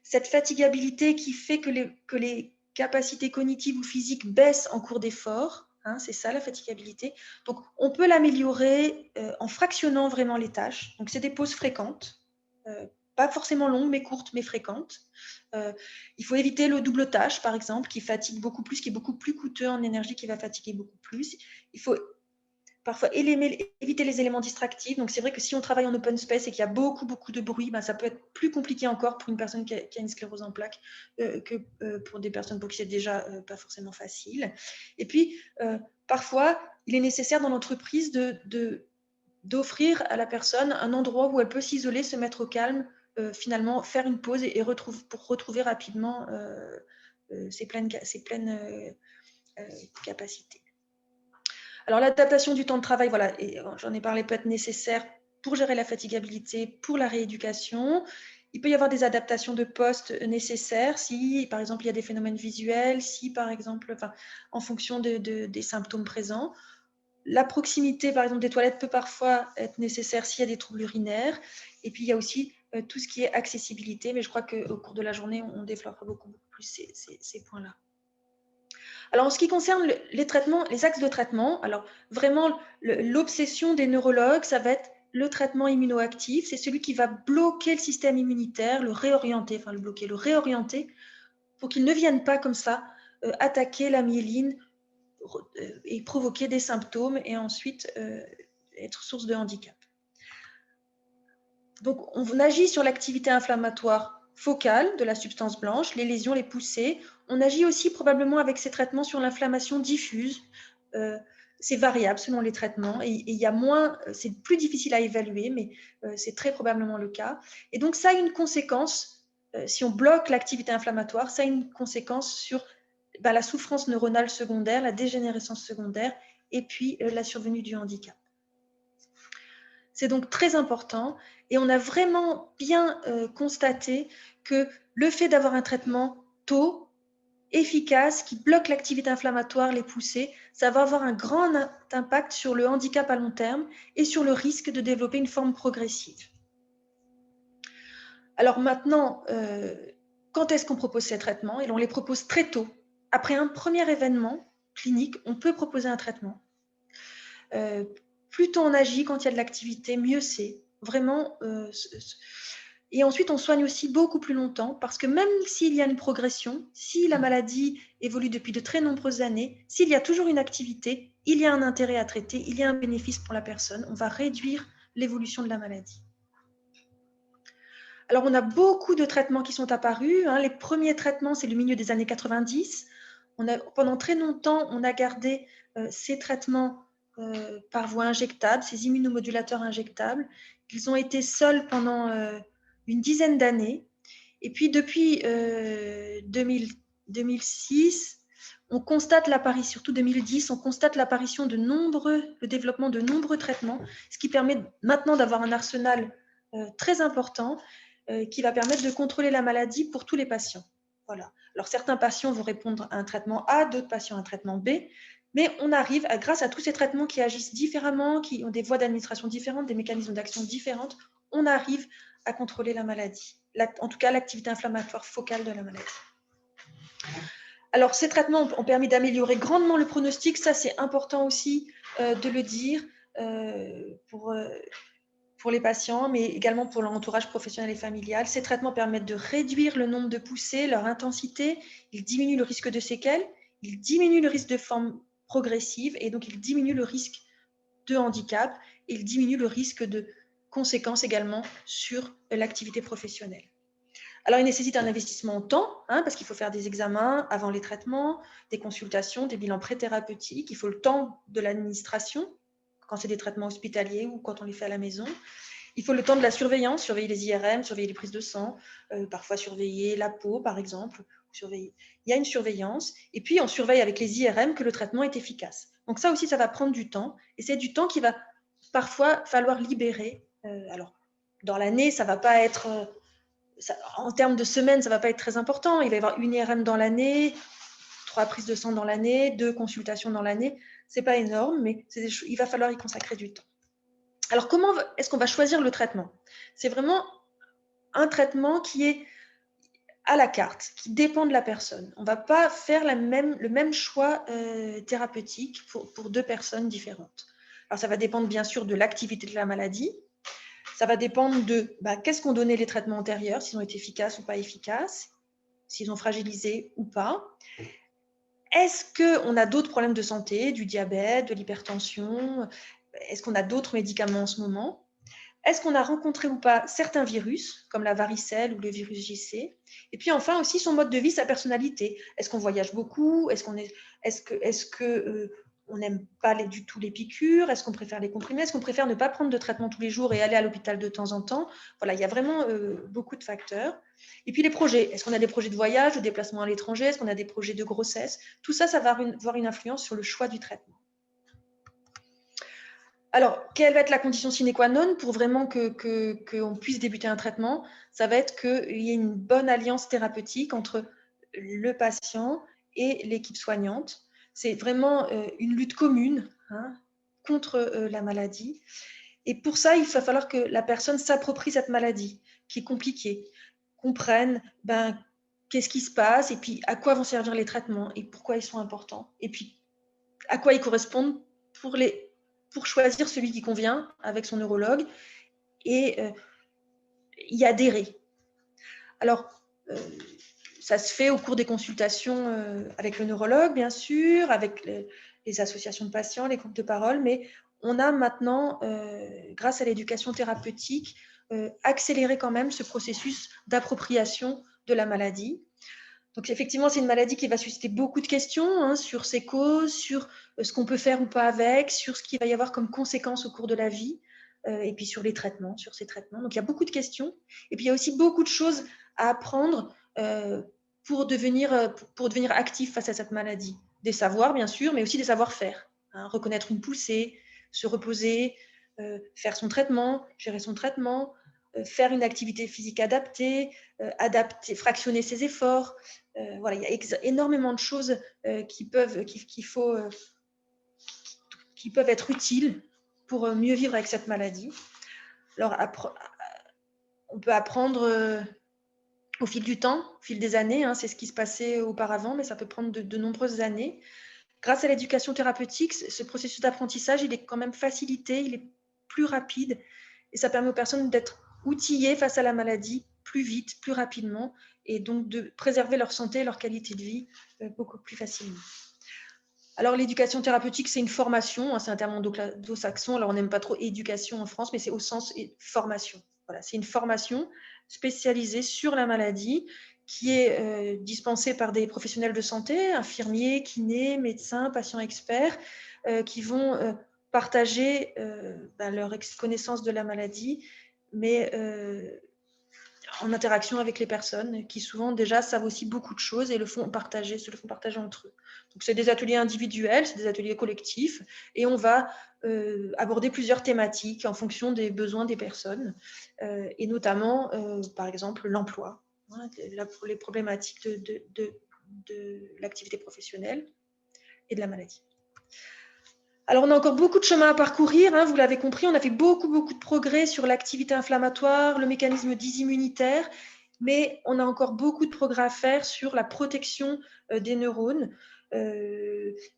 Cette fatigabilité qui fait que les capacités cognitives ou physiques baissent en cours d'effort. Hein, c'est ça la fatigabilité. Donc, on peut l'améliorer en fractionnant vraiment les tâches. Donc, c'est des pauses fréquentes, pas forcément longues, mais courtes, mais fréquentes. Il faut éviter le double tâche, par exemple, qui fatigue beaucoup plus, qui est beaucoup plus coûteux en énergie, qui va fatiguer beaucoup plus. Il faut parfois éviter les éléments distractifs. Donc, c'est vrai que si on travaille en open space et qu'il y a beaucoup de bruit, ça peut être plus compliqué encore pour une personne qui a une sclérose en plaques que pour des personnes pour qui c'est déjà pas forcément facile. Et puis, parfois, il est nécessaire dans l'entreprise d'offrir à la personne un endroit où elle peut s'isoler, se mettre au calme, finalement faire une pause pour retrouver rapidement ses pleines capacités. Alors, l'adaptation du temps de travail, voilà, j'en ai parlé, peut être nécessaire pour gérer la fatigabilité, pour la rééducation. Il peut y avoir des adaptations de poste nécessaires si, par exemple, il y a des phénomènes visuels, si, par exemple, en fonction des symptômes présents. La proximité, par exemple, des toilettes peut parfois être nécessaire s'il y a des troubles urinaires. Et puis, il y a aussi tout ce qui est accessibilité, mais je crois qu'au cours de la journée, on développera beaucoup plus ces points-là. Alors, en ce qui concerne les traitements, les axes de traitement, alors vraiment, l'obsession des neurologues, ça va être le traitement immunoactif. C'est celui qui va bloquer le système immunitaire, le réorienter, enfin le bloquer, le réorienter pour qu'il ne vienne pas comme ça attaquer la myéline et provoquer des symptômes et ensuite être source de handicap. Donc, on agit sur l'activité inflammatoire focale de la substance blanche, les lésions, les poussées. On agit aussi probablement avec ces traitements sur l'inflammation diffuse. C'est variable selon les traitements et il y a moins, c'est plus difficile à évaluer, mais c'est très probablement le cas. Et donc, ça a une conséquence, si on bloque l'activité inflammatoire, ça a une conséquence sur la souffrance neuronale secondaire, la dégénérescence secondaire et puis la survenue du handicap. C'est donc très important et on a vraiment bien constaté que le fait d'avoir un traitement tôt, efficace, qui bloque l'activité inflammatoire, les poussées, ça va avoir un grand impact sur le handicap à long terme et sur le risque de développer une forme progressive. Alors maintenant, quand est-ce qu'on propose ces traitements? Et on les propose très tôt. Après un premier événement clinique, on peut proposer un traitement. Plus tôt on agit quand il y a de l'activité, mieux c'est. Vraiment. Et ensuite, on soigne aussi beaucoup plus longtemps parce que même s'il y a une progression, si la maladie évolue depuis de très nombreuses années, s'il y a toujours une activité, il y a un intérêt à traiter, il y a un bénéfice pour la personne. On va réduire l'évolution de la maladie. Alors, on a beaucoup de traitements qui sont apparus. Hein. Les premiers traitements, c'est le milieu des années 90. Pendant très longtemps, on a gardé ces traitements par voie injectable, ces immunomodulateurs injectables. Ils ont été seuls pendant une dizaine d'années. Et puis, depuis 2006, on constate l'apparition, surtout 2010, on constate l'apparition le développement de nombreux traitements, ce qui permet maintenant d'avoir un arsenal très important qui va permettre de contrôler la maladie pour tous les patients. Voilà. Alors, certains patients vont répondre à un traitement A, d'autres patients à un traitement B, mais on arrive, grâce à tous ces traitements qui agissent différemment, qui ont des voies d'administration différentes, des mécanismes d'action différentes, on arrive à contrôler la maladie, en tout cas l'activité inflammatoire focale de la maladie. Alors, ces traitements ont permis d'améliorer grandement le pronostic, ça c'est important aussi de le dire, pour les patients, mais également pour leur entourage professionnel et familial. Ces traitements permettent de réduire le nombre de poussées, leur intensité, ils diminuent le risque de séquelles, ils diminuent le risque de forme progressive et donc ils diminuent le risque de handicap et ils diminuent le risque de conséquences également sur l'activité professionnelle. Alors, il nécessite un investissement en temps, parce qu'il faut faire des examens avant les traitements, des consultations, des bilans pré-thérapeutiques. Il faut le temps de l'administration, quand c'est des traitements hospitaliers ou quand on les fait à la maison. Il faut le temps de la surveillance, surveiller les IRM, surveiller les prises de sang, parfois surveiller la peau, par exemple. Il y a une surveillance. Et puis, on surveille avec les IRM que le traitement est efficace. Donc ça aussi, ça va prendre du temps. Et c'est du temps qui va parfois falloir libérer. Alors, dans l'année, ça ne va pas être... en termes de semaines, ça ne va pas être très important. Il va y avoir une IRM dans l'année, 3 prises de sang dans l'année, 2 consultations dans l'année. Ce n'est pas énorme, mais il va falloir y consacrer du temps. Alors, comment est-ce qu'on va choisir le traitement? C'est vraiment un traitement qui est à la carte, qui dépend de la personne. On ne va pas faire le même choix thérapeutique pour 2 personnes différentes. Alors, ça va dépendre bien sûr de l'activité de la maladie. Ça va dépendre de qu'est-ce qu'ont donné les traitements antérieurs, s'ils ont été efficaces ou pas efficaces, s'ils ont fragilisé ou pas. Est-ce qu'on a d'autres problèmes de santé, du diabète, de l'hypertension? Est-ce qu'on a d'autres médicaments en ce moment? Est-ce qu'on a rencontré ou pas certains virus, comme la varicelle ou le virus JC? Et puis enfin aussi son mode de vie, sa personnalité. Est-ce qu'on voyage beaucoup? Est-ce que on n'aime pas du tout les piqûres? Est-ce qu'on préfère les comprimés? Est-ce qu'on préfère ne pas prendre de traitement tous les jours et aller à l'hôpital de temps en temps? Voilà, il y a vraiment beaucoup de facteurs. Et puis les projets. Est-ce qu'on a des projets de voyage, de déplacement à l'étranger? Est-ce qu'on a des projets de grossesse? Tout ça, ça va avoir une influence sur le choix du traitement. Alors, quelle va être la condition sine qua non pour vraiment qu'on puisse débuter un traitement? Ça va être qu'il y ait une bonne alliance thérapeutique entre le patient et l'équipe soignante. C'est vraiment une lutte commune contre la maladie. Et pour ça, il va falloir que la personne s'approprie cette maladie, qui est compliquée, comprenne qu'est-ce qui se passe et puis à quoi vont servir les traitements et pourquoi ils sont importants. Et puis, à quoi ils correspondent pour choisir celui qui convient avec son neurologue et y adhérer. Alors, ça se fait au cours des consultations avec le neurologue, bien sûr, avec les associations de patients, les groupes de parole, mais on a maintenant, grâce à l'éducation thérapeutique, accéléré quand même ce processus d'appropriation de la maladie. Donc effectivement, c'est une maladie qui va susciter beaucoup de questions sur ses causes, sur ce qu'on peut faire ou pas avec, sur ce qu'il va y avoir comme conséquences au cours de la vie, et puis sur les traitements, sur ces traitements. Donc il y a beaucoup de questions. Et puis il y a aussi beaucoup de choses à apprendre pour devenir actif face à cette maladie. Des savoirs, bien sûr, mais aussi des savoir-faire. Reconnaître une poussée, se reposer, faire son traitement, gérer son traitement, faire une activité physique adaptée, fractionner ses efforts. Voilà, il y a énormément de choses qui peuvent être utiles pour mieux vivre avec cette maladie. Alors, on peut apprendre au fil du temps, au fil des années, c'est ce qui se passait auparavant, mais ça peut prendre de nombreuses années. Grâce à l'éducation thérapeutique, ce processus d'apprentissage, il est quand même facilité, il est plus rapide, et ça permet aux personnes d'être outillées face à la maladie plus vite, plus rapidement, et donc de préserver leur santé et leur qualité de vie beaucoup plus facilement. Alors l'éducation thérapeutique, c'est une formation, c'est un terme anglo-saxon, alors on n'aime pas trop éducation en France, mais c'est au sens formation. Voilà, c'est une formation spécialisée sur la maladie qui est dispensée par des professionnels de santé, infirmiers, kinés, médecins, patients experts, qui vont partager leur connaissance de la maladie, mais en interaction avec les personnes qui souvent déjà savent aussi beaucoup de choses et se le font partager entre eux. Donc c'est des ateliers individuels, c'est des ateliers collectifs et on va aborder plusieurs thématiques en fonction des besoins des personnes et notamment par exemple l'emploi, les problématiques de l'activité professionnelle et de la maladie. Alors, on a encore beaucoup de chemin à parcourir, vous l'avez compris, on a fait beaucoup de progrès sur l'activité inflammatoire, le mécanisme dysimmunitaire, mais on a encore beaucoup de progrès à faire sur la protection des neurones,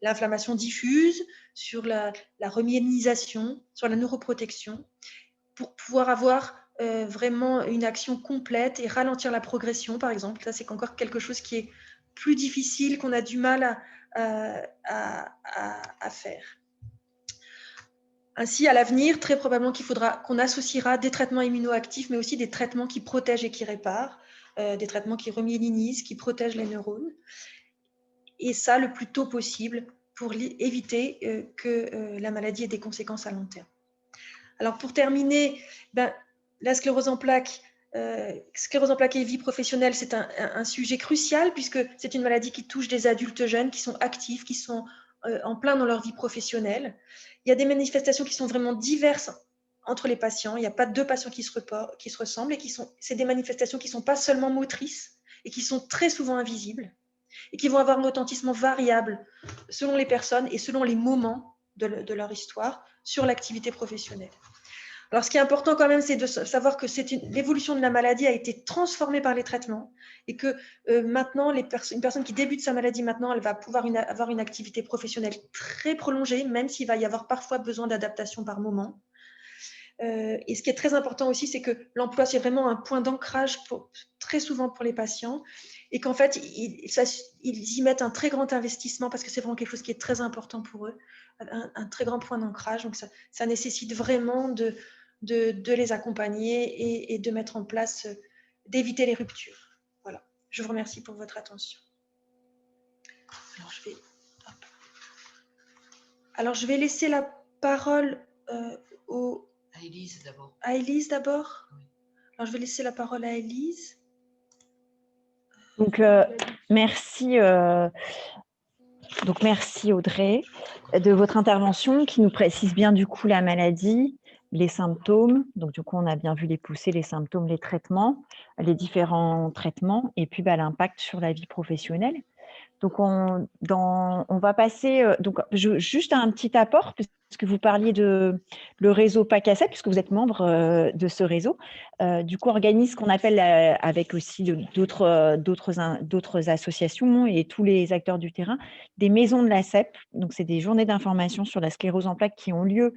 l'inflammation diffuse, sur la remyélisation, sur la neuroprotection. pour pouvoir avoir vraiment une action complète et ralentir la progression, par exemple. Ça, c'est encore quelque chose qui est plus difficile, qu'on a du mal à faire. Ainsi, à l'avenir, très probablement qu'on associera des traitements immunoactifs, mais aussi des traitements qui protègent et qui réparent, des traitements qui remyélinisent, qui protègent les neurones. Et ça, le plus tôt possible pour éviter que la maladie ait des conséquences à long terme. Alors, pour terminer, la sclérose en plaques et vie professionnelle, c'est un sujet crucial puisque c'est une maladie qui touche des adultes jeunes qui sont actifs, qui sont en plein dans leur vie professionnelle. Il y a des manifestations qui sont vraiment diverses entre les patients. Il n'y a pas deux patients qui se ressemblent et c'est des manifestations qui ne sont pas seulement motrices et qui sont très souvent invisibles et qui vont avoir un retentissement variable selon les personnes et selon les moments de leur histoire sur l'activité professionnelle. Alors, ce qui est important quand même, c'est de savoir que l'évolution de la maladie a été transformée par les traitements et que maintenant, une personne qui débute sa maladie maintenant, elle va pouvoir avoir une activité professionnelle très prolongée, même s'il va y avoir parfois besoin d'adaptation par moment. Et ce qui est très important aussi, c'est que l'emploi, c'est vraiment un point d'ancrage très souvent pour les patients et qu'en fait, ils y mettent un très grand investissement parce que c'est vraiment quelque chose qui est très important pour eux, un très grand point d'ancrage. Donc, ça nécessite vraiment de les accompagner et de mettre en place, d'éviter les ruptures. Voilà. Je vous remercie pour votre attention. Alors, je vais laisser la parole à Élise d'abord. À Élise d'abord. Oui. Alors, je vais laisser la parole à Élise. Donc, merci. Donc, merci Audrey de votre intervention qui nous précise bien du coup la maladie, les symptômes. Donc, du coup, on a bien vu les poussées, les symptômes, les traitements, les différents traitements et puis l'impact sur la vie professionnelle. Donc, on va passer, juste un petit apport, puisque vous parliez de le réseau PACASEP, puisque vous êtes membre de ce réseau. Du coup, organise ce qu'on appelle, avec aussi d'autres associations et tous les acteurs du terrain, des maisons de la CEP. Donc, c'est des journées d'information sur la sclérose en plaques qui ont lieu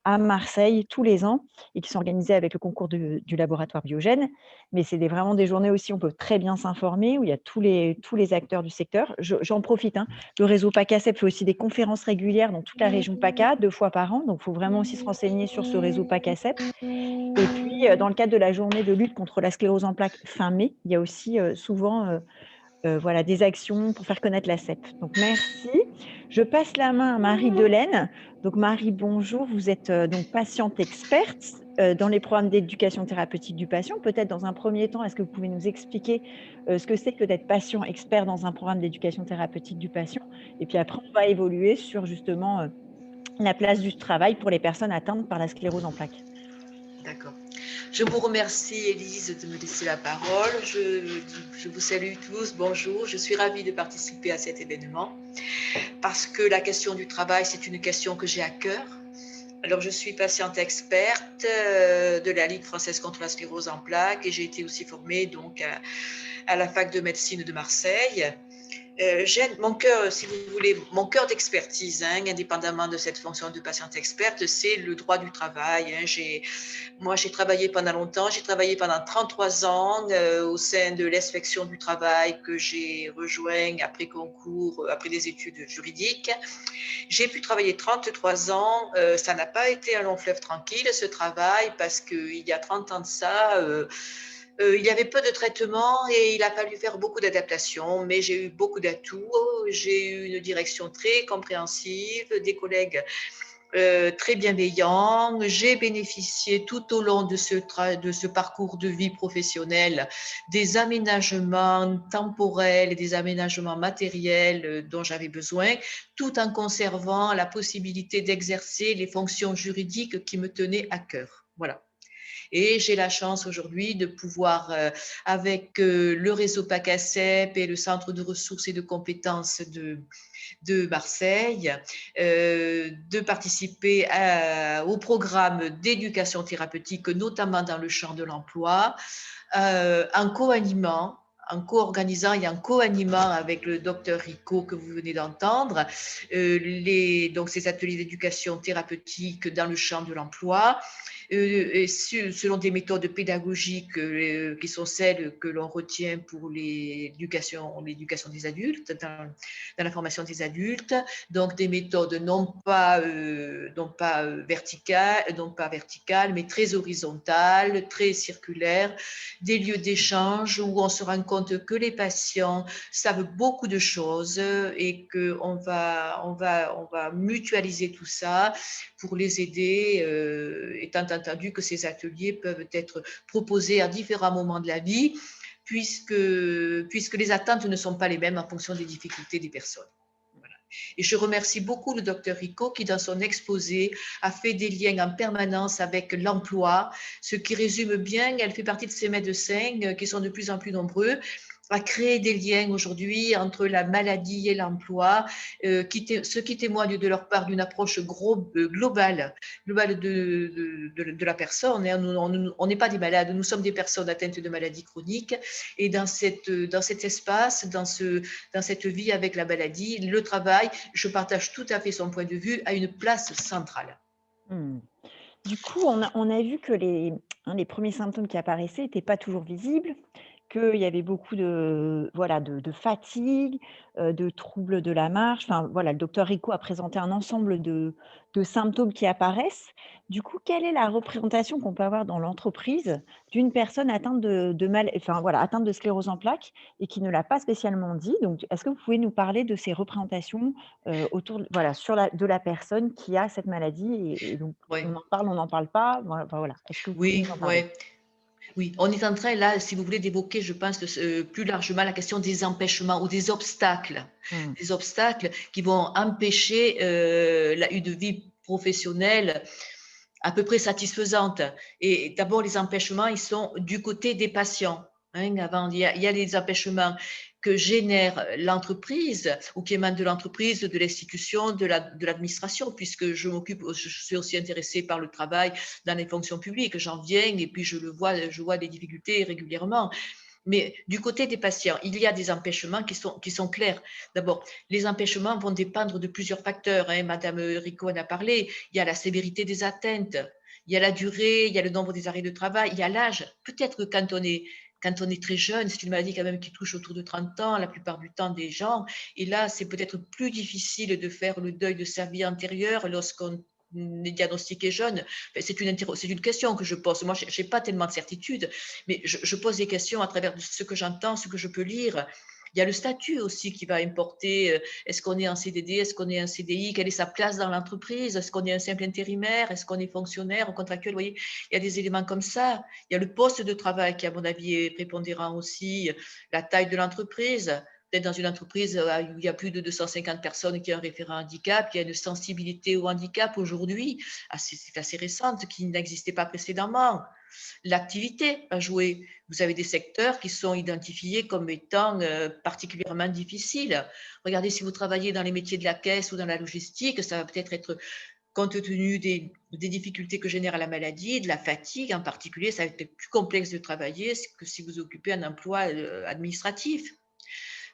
à Marseille tous les ans et qui sont organisées avec le concours du laboratoire Biogène. Mais c'est vraiment des journées aussi où on peut très bien s'informer, où il y a tous les acteurs du secteur. J'en profite. Le réseau PACASEP fait aussi des conférences régulières dans toute la région PACA, 2 fois par an. Donc, il faut vraiment aussi se renseigner sur ce réseau PACASEP. Et puis, dans le cadre de la journée de lutte contre la sclérose en plaques fin mai, il y a aussi souvent des actions pour faire connaître la CEP. Donc, merci. Je passe la main à Marie Delaine. Donc, Marie, bonjour. Vous êtes donc patiente experte dans les programmes d'éducation thérapeutique du patient. Peut-être dans un premier temps, est-ce que vous pouvez nous expliquer ce que c'est que d'être patient expert dans un programme d'éducation thérapeutique du patient? Et puis après, on va évoluer sur justement la place du travail pour les personnes atteintes par la sclérose en plaques. D'accord. Je vous remercie, Élise, de me laisser la parole. Je vous salue tous. Bonjour. Je suis ravie de participer à cet événement parce que la question du travail, c'est une question que j'ai à cœur. Alors, je suis patiente experte de la Ligue française contre la sclérose en plaques et j'ai été aussi formée donc à la fac de médecine de Marseille. Mon cœur, si vous voulez, mon cœur d'expertise, indépendamment de cette fonction de patiente experte, c'est le droit du travail. Moi, j'ai travaillé pendant longtemps, j'ai travaillé pendant 33 ans au sein de l'inspection du travail que j'ai rejoint après concours, après des études juridiques. J'ai pu travailler 33 ans. Ça n'a pas été un long fleuve tranquille, ce travail, parce qu'il y a 30 ans de ça, il y avait peu de traitements et il a fallu faire beaucoup d'adaptations, mais j'ai eu beaucoup d'atouts. J'ai eu une direction très compréhensive, des collègues très bienveillants. J'ai bénéficié tout au long de ce parcours de vie professionnelle des aménagements temporels et des aménagements matériels dont j'avais besoin, tout en conservant la possibilité d'exercer les fonctions juridiques qui me tenaient à cœur. Voilà. Et j'ai la chance aujourd'hui de pouvoir, avec le réseau PACASEP et le Centre de ressources et de compétences de Marseille, de participer au programme d'éducation thérapeutique, notamment dans le champ de l'emploi, en co-animant, en co-organisant et en co-animant avec le docteur Rico que vous venez d'entendre, donc ces ateliers d'éducation thérapeutique dans le champ de l'emploi. et selon des méthodes pédagogiques qui sont celles que l'on retient pour l'éducation des adultes, dans la formation des adultes, donc des méthodes non pas verticales, mais très horizontales, très circulaires, des lieux d'échange où on se rend compte que les patients savent beaucoup de choses et qu'on va mutualiser tout ça pour les aider, étant entendu que ces ateliers peuvent être proposés à différents moments de la vie, puisque les attentes ne sont pas les mêmes en fonction des difficultés des personnes. Voilà. Et je remercie beaucoup le docteur Rico qui, dans son exposé, a fait des liens en permanence avec l'emploi, ce qui résume bien, elle fait partie de ces médecins qui sont de plus en plus nombreux, à créer des liens aujourd'hui entre la maladie et l'emploi, ce qui témoigne de leur part d'une approche globale de la personne. On n'est pas des malades, nous sommes des personnes atteintes de maladies chroniques. Et dans cet espace, dans cette vie avec la maladie, le travail, je partage tout à fait son point de vue, a une place centrale. Du coup, on a vu que les premiers symptômes qui apparaissaient n'étaient pas toujours visibles, qu'il y avait beaucoup de fatigue, de troubles de la marche. Enfin, voilà, le docteur Rico a présenté un ensemble de symptômes qui apparaissent. Du coup, quelle est la représentation qu'on peut avoir dans l'entreprise d'une personne atteinte de sclérose en plaques et qui ne l'a pas spécialement dit? Donc, est-ce que vous pouvez nous parler de ces représentations, de la personne qui a cette maladie et donc Ouais. on en parle, on n'en parle pas? Voilà. Est-ce que vous pouvez Oui, nous en parler? ouais. Oui, on est en train là, si vous voulez, d'évoquer, je pense, plus largement la question des empêchements ou des obstacles. Mmh. Des obstacles qui vont empêcher une vie professionnelle à peu près satisfaisante. Et d'abord, les empêchements, ils sont du côté des patients. Avant, il y a les empêchements que génère l'entreprise ou qui émanent de l'entreprise, de l'institution, de l'administration, puisque je suis aussi intéressée par le travail dans les fonctions publiques. J'en viens et puis je vois des difficultés régulièrement. Mais du côté des patients, il y a des empêchements qui sont clairs. D'abord, les empêchements vont dépendre de plusieurs facteurs. Madame Rico en a parlé. Il y a la sévérité des atteintes, il y a la durée, il y a le nombre des arrêts de travail, il y a l'âge. Peut-être que quand on est très jeune, c'est une maladie quand même qui touche autour de 30 ans, la plupart du temps des gens. Et là, c'est peut-être plus difficile de faire le deuil de sa vie antérieure lorsqu'on est diagnostiqué jeune. C'est une question que je pose. Moi, je n'ai pas tellement de certitude, mais je pose des questions à travers ce que j'entends, ce que je peux lire. Il y a le statut aussi qui va importer. Est-ce qu'on est en CDD? Est-ce qu'on est en CDI? Quelle est sa place dans l'entreprise? Est-ce qu'on est un simple intérimaire? Est-ce qu'on est fonctionnaire ou contractuel? Vous voyez, il y a des éléments comme ça. Il y a le poste de travail qui, à mon avis, est prépondérant aussi. La taille de l'entreprise. Peut-être dans une entreprise où il y a plus de 250 personnes qui ont un référent handicap, qui a une sensibilité au handicap aujourd'hui, c'est assez récente, qui n'existait pas précédemment. L'activité a joué. Vous avez des secteurs qui sont identifiés comme étant particulièrement difficiles. Regardez, si vous travaillez dans les métiers de la caisse ou dans la logistique, ça va peut-être être, compte tenu des difficultés que génère la maladie, de la fatigue en particulier, ça va être plus complexe de travailler que si vous occupez un emploi administratif.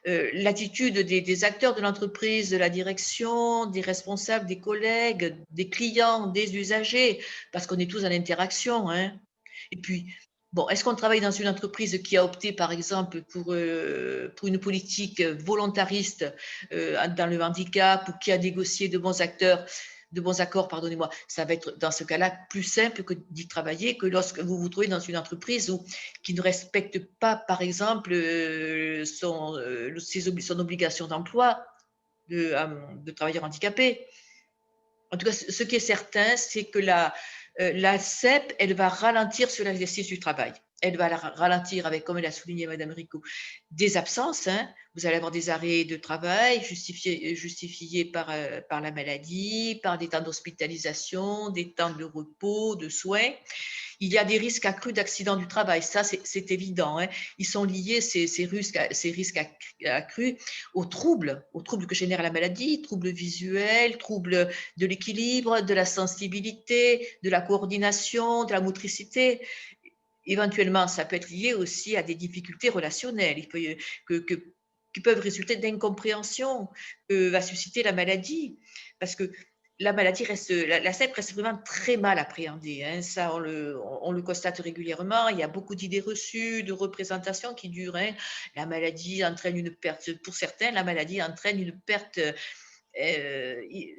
L'attitude des acteurs de l'entreprise, de la direction, des responsables, des collègues, des clients, des usagers, parce qu'on est tous en interaction. Et puis, bon, est-ce qu'on travaille dans une entreprise qui a opté, par exemple, pour une politique volontariste dans le handicap ou qui a négocié de bons accords, pardonnez-moi, ça va être dans ce cas-là plus simple que d'y travailler que lorsque vous vous trouvez dans une entreprise qui ne respecte pas, par exemple, son obligation d'emploi de travailleurs handicapés. En tout cas, ce qui est certain, c'est que la CEP, elle va ralentir sur l'exercice du travail. Elle va ralentir avec, comme l'a souligné Madame Rico, des absences. Vous allez avoir des arrêts de travail justifiés par la maladie, par des temps d'hospitalisation, des temps de repos, de soins. Il y a des risques accrus d'accidents du travail, ça c'est évident. Ils sont liés, ces risques accrus, aux troubles que génère la maladie, troubles visuels, troubles de l'équilibre, de la sensibilité, de la coordination, de la motricité. Éventuellement, ça peut être lié aussi à des difficultés relationnelles qui peuvent résulter d'incompréhension que va susciter la maladie. Parce que la maladie reste, la CEP reste vraiment très mal appréhendée, hein. Ça, on le constate régulièrement. Il y a beaucoup d'idées reçues, de représentations qui durent, hein. La maladie entraîne une perte, pour certains, la maladie entraîne une perte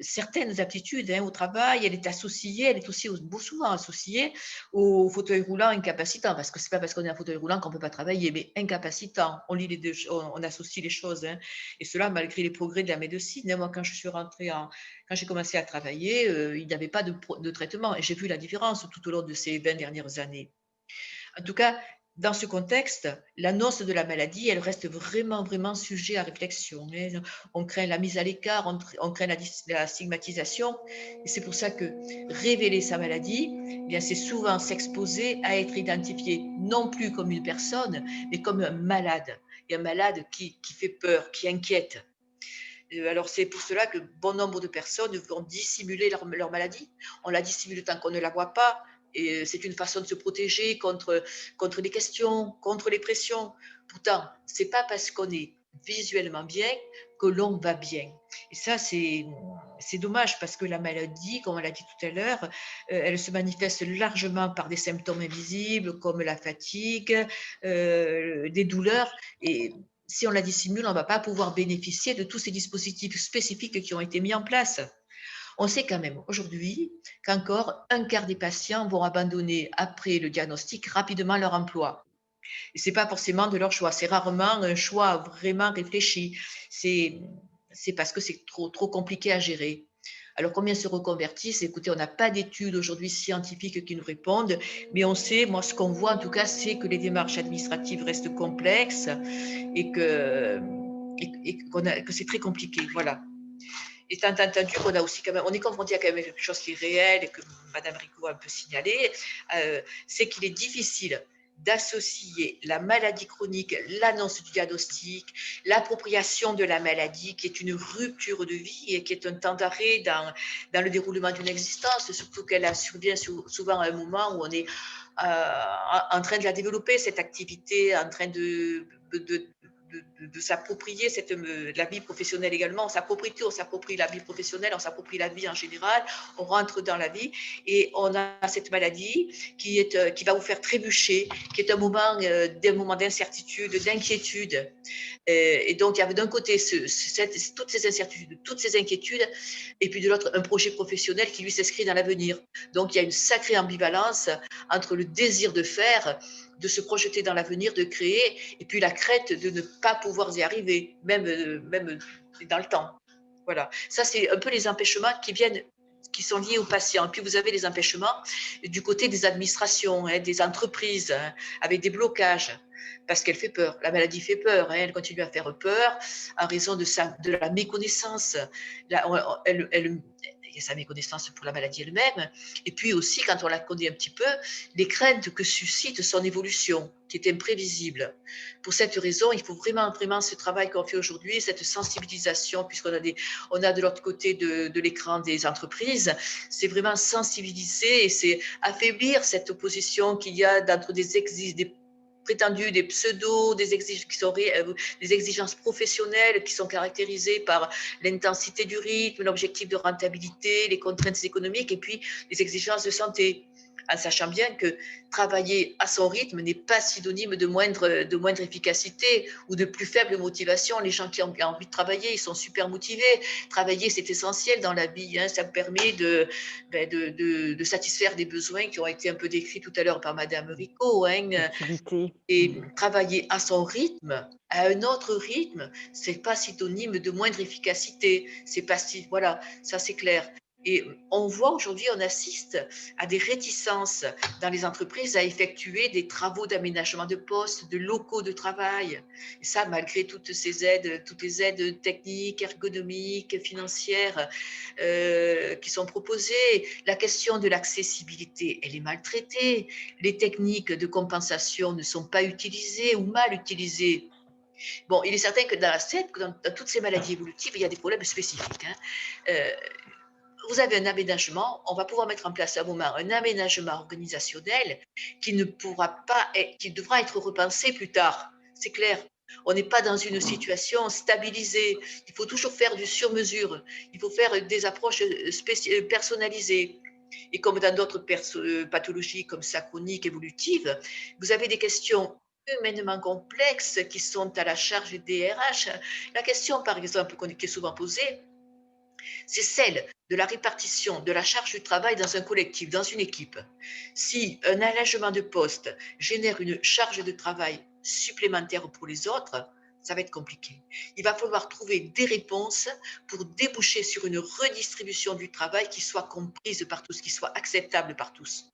certaines aptitudes, hein, au travail, elle est associée, elle est aussi souvent associée au fauteuil roulant incapacitant, parce que c'est pas parce qu'on est un fauteuil roulant qu'on peut pas travailler, mais incapacitant. On lit les deux, on associe les choses, hein, et cela malgré les progrès de la médecine, hein. Moi, quand je suis rentrée quand j'ai commencé à travailler, il n'y avait pas de traitement, et j'ai vu la différence tout au long de ces 20 dernières années. En tout cas, dans ce contexte, l'annonce de la maladie, elle reste vraiment, vraiment sujet à réflexion, hein. On craint la mise à l'écart, on craint la stigmatisation. Et c'est pour ça que révéler sa maladie, eh bien, c'est souvent s'exposer à être identifié non plus comme une personne, mais comme un malade. Et un malade qui fait peur, qui inquiète. Alors, c'est pour cela que bon nombre de personnes vont dissimuler leur maladie. On la dissimule tant qu'on ne la voit pas. Et c'est une façon de se protéger contre les questions, contre les pressions. Pourtant, ce n'est pas parce qu'on est visuellement bien que l'on va bien. Et ça, c'est dommage parce que la maladie, comme on l'a dit tout à l'heure, elle se manifeste largement par des symptômes invisibles comme la fatigue, des douleurs. Et si on la dissimule, on ne va pas pouvoir bénéficier de tous ces dispositifs spécifiques qui ont été mis en place. On sait quand même aujourd'hui qu'encore un quart des patients vont abandonner après le diagnostic rapidement leur emploi. Et ce n'est pas forcément de leur choix, c'est rarement un choix vraiment réfléchi. C'est parce que c'est trop compliqué à gérer. Alors, combien se reconvertissent? Écoutez, on n'a pas d'études aujourd'hui scientifiques qui nous répondent, mais on sait, moi, ce qu'on voit en tout cas, c'est que les démarches administratives restent complexes et que c'est très compliqué. Voilà. Étant entendu qu'on a aussi quand même, on est confronté à quand même quelque chose qui est réel et que Madame Rico a un peu signalé, c'est qu'il est difficile d'associer la maladie chronique, l'annonce du diagnostic, l'appropriation de la maladie, qui est une rupture de vie et qui est un temps d'arrêt dans le déroulement d'une existence, surtout qu'elle survient souvent à un moment où on est en train de la développer, cette activité, en train de s'approprier la vie professionnelle également. On s'approprie tout, on s'approprie la vie professionnelle, on s'approprie la vie en général, on rentre dans la vie et on a cette maladie qui va vous faire trébucher, qui est un moment d'incertitude, d'inquiétude. Et donc, il y avait d'un côté toutes ces incertitudes, toutes ces inquiétudes, et puis de l'autre, un projet professionnel qui lui s'inscrit dans l'avenir. Donc, il y a une sacrée ambivalence entre le désir de faire, de se projeter dans l'avenir, de créer, et puis la crainte de ne pas pouvoir y arriver, même dans le temps. Voilà. Ça, c'est un peu les empêchements qui sont liés aux patients. Et puis, vous avez les empêchements du côté des administrations, hein, des entreprises, hein, avec des blocages, parce qu'elle fait peur. La maladie fait peur, hein, elle continue à faire peur en raison de la méconnaissance. Il y a sa méconnaissance pour la maladie elle-même, et puis aussi, quand on la connaît un petit peu, les craintes que suscite son évolution, qui est imprévisible. Pour cette raison, il faut vraiment, vraiment ce travail qu'on fait aujourd'hui, cette sensibilisation, on a de l'autre côté de l'écran des entreprises, c'est vraiment sensibiliser et c'est affaiblir cette opposition qu'il y a entre des prétendus, des pseudos, des exigences professionnelles qui sont caractérisées par l'intensité du rythme, l'objectif de rentabilité, les contraintes économiques et puis les exigences de santé, en sachant bien que travailler à son rythme n'est pas synonyme de moindre efficacité ou de plus faible motivation. Les gens qui ont envie de travailler, ils sont super motivés. Travailler, c'est essentiel dans la vie, hein. Ça permet de satisfaire des besoins qui ont été un peu décrits tout à l'heure par Madame Rico, hein. Activité. Et travailler à son rythme, à un autre rythme, c'est pas synonyme de moindre efficacité. C'est pas si, voilà, ça c'est clair. Et on voit aujourd'hui, on assiste à des réticences dans les entreprises à effectuer des travaux d'aménagement de postes, de locaux de travail. Et ça, malgré toutes les aides techniques, ergonomiques, financières qui sont proposées. La question de l'accessibilité, elle est maltraitée. Les techniques de compensation ne sont pas utilisées ou mal utilisées. Bon, il est certain que dans la CEP, dans toutes ces maladies évolutives, il y a des problèmes spécifiques, hein. Vous avez un aménagement, on va pouvoir mettre en place à un moment un aménagement organisationnel qui ne pourra pas qui devra être repensé plus tard. C'est clair. On n'est pas dans une situation stabilisée. Il faut toujours faire du sur-mesure. Il faut faire des approches personnalisées. Et comme dans d'autres pathologies comme ça chroniques, évolutives, vous avez des questions humainement complexes qui sont à la charge des RH. La question, par exemple, qui est souvent posée, c'est celle de la répartition de la charge du travail dans un collectif, dans une équipe. Si un allègement de poste génère une charge de travail supplémentaire pour les autres, ça va être compliqué. Il va falloir trouver des réponses pour déboucher sur une redistribution du travail qui soit comprise par tous, qui soit acceptable par tous.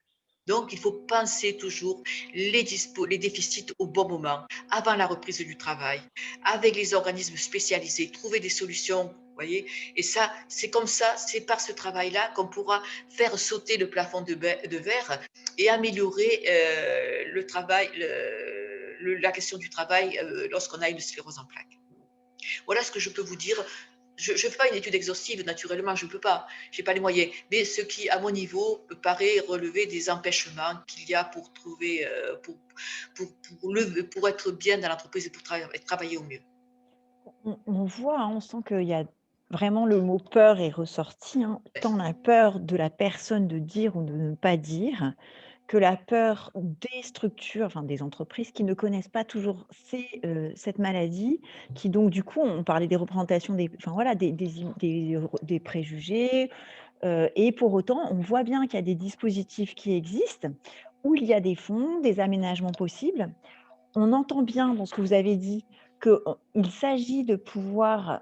Donc, il faut penser toujours les déficits au bon moment, avant la reprise du travail, avec les organismes spécialisés, trouver des solutions, vous voyez. Et ça, c'est comme ça, c'est par ce travail-là qu'on pourra faire sauter le plafond de verre et améliorer le travail, la question du travail lorsqu'on a une sclérose en plaques. Voilà ce que je peux vous dire. Je ne fais pas une étude exhaustive, naturellement, je ne peux pas, je n'ai pas les moyens. Mais ce qui, à mon niveau, me paraît relever des empêchements qu'il y a pour trouver, pour être bien dans l'entreprise et pour travailler au mieux. On voit, hein, on sent qu'il y a vraiment le mot peur est ressorti, hein, tant la peur de la personne de dire ou de ne pas dire, que la peur des structures, enfin des entreprises qui ne connaissent pas toujours cette maladie, qui donc du coup, on parlait des représentations, enfin voilà, des préjugés, et pour autant, on voit bien qu'il y a des dispositifs qui existent, où il y a des fonds, des aménagements possibles. On entend bien dans ce que vous avez dit qu'il s'agit de pouvoir,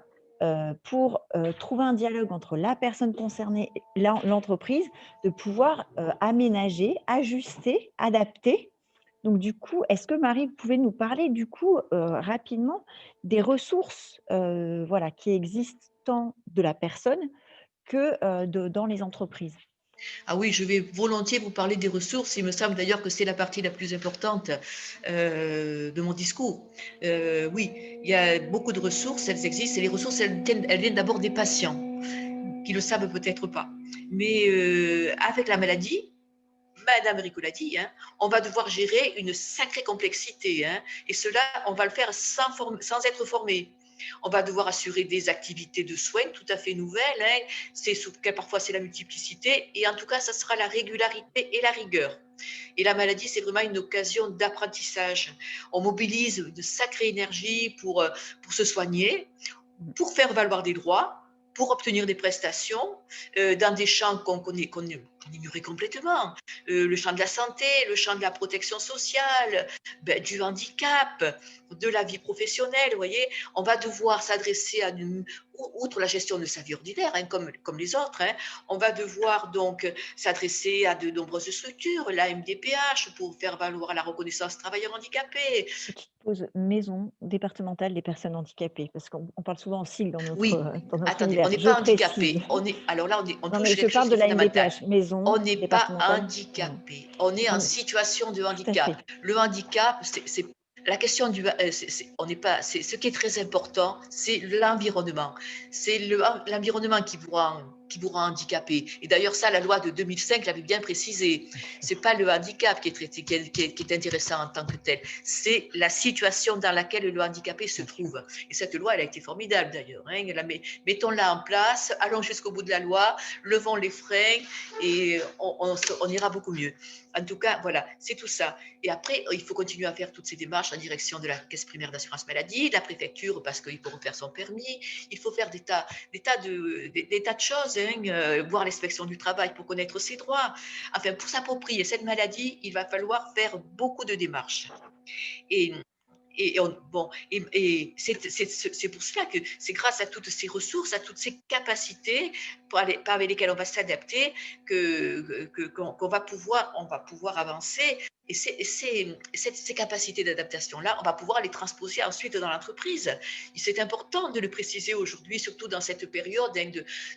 pour, trouver un dialogue entre la personne concernée et l'entreprise, de pouvoir, aménager, ajuster, adapter. Donc du coup, est-ce que Marie, vous pouvez nous parler du coup, rapidement des ressources, voilà, qui existent tant de la personne que, dans les entreprises? Ah oui, je vais volontiers vous parler des ressources. Il me semble d'ailleurs que c'est la partie la plus importante de mon discours. Oui, il y a beaucoup de ressources, elles existent, et les ressources, elles viennent d'abord des patients, qui le savent peut-être pas. Mais avec la maladie, Madame Rico l'a dit, hein, on va devoir gérer une sacrée complexité, hein, et cela, on va le faire sans être formé. On va devoir assurer des activités de soins tout à fait nouvelles. Hein. Parfois, c'est la multiplicité. Et en tout cas, ça sera la régularité et la rigueur. Et la maladie, c'est vraiment une occasion d'apprentissage. On mobilise de sacrée énergie pour se soigner, pour faire valoir des droits, pour obtenir des prestations dans des champs qu'on ignorait complètement. Le champ de la santé, le champ de la protection sociale, du handicap, de la vie professionnelle, vous voyez. On va devoir s'adresser à outre la gestion de sa vie ordinaire, hein, comme les autres, hein, on va devoir donc s'adresser à de nombreuses structures, la MDPH, pour faire valoir la reconnaissance travailleurs handicapés. Petite pause, maison départementale des personnes handicapées, parce qu'on parle souvent en sigle Oui, dans notre attendez, on univers, n'est je pas précise. handicapé. Alors là, on Non, mais touche je quelque chose parle qui de est la fondamental. MDPH, On maison n'est pas départementale. handicapé. On est Non, en mais situation de tout à handicap. fait. Le handicap, c'est la question du, on n'est pas, c'est ce qui est très important, c'est l'environnement. C'est l'environnement qui vous rend handicapé. Et d'ailleurs, ça, la loi de 2005 l'avait bien précisé. C'est pas le handicap qui est traité, qui est intéressant en tant que tel. C'est la situation dans laquelle le handicapé se trouve. Et cette loi, elle a été formidable d'ailleurs. Hein. Mettons-la en place, allons jusqu'au bout de la loi, levons les freins et on ira beaucoup mieux. En tout cas, voilà, c'est tout ça. Et après, il faut continuer à faire toutes ces démarches en direction de la caisse primaire d'assurance maladie, de la préfecture, parce qu'il faut refaire son permis. Il faut faire des tas de choses, hein, voir l'inspection du travail pour connaître ses droits. Enfin, pour s'approprier cette maladie, il va falloir faire beaucoup de démarches. Et c'est pour cela que c'est grâce à toutes ces ressources, à toutes ces capacités par lesquelles on va s'adapter qu'on va pouvoir avancer. Et ces capacités d'adaptation-là, on va pouvoir les transposer ensuite dans l'entreprise. Et c'est important de le préciser aujourd'hui, surtout dans cette période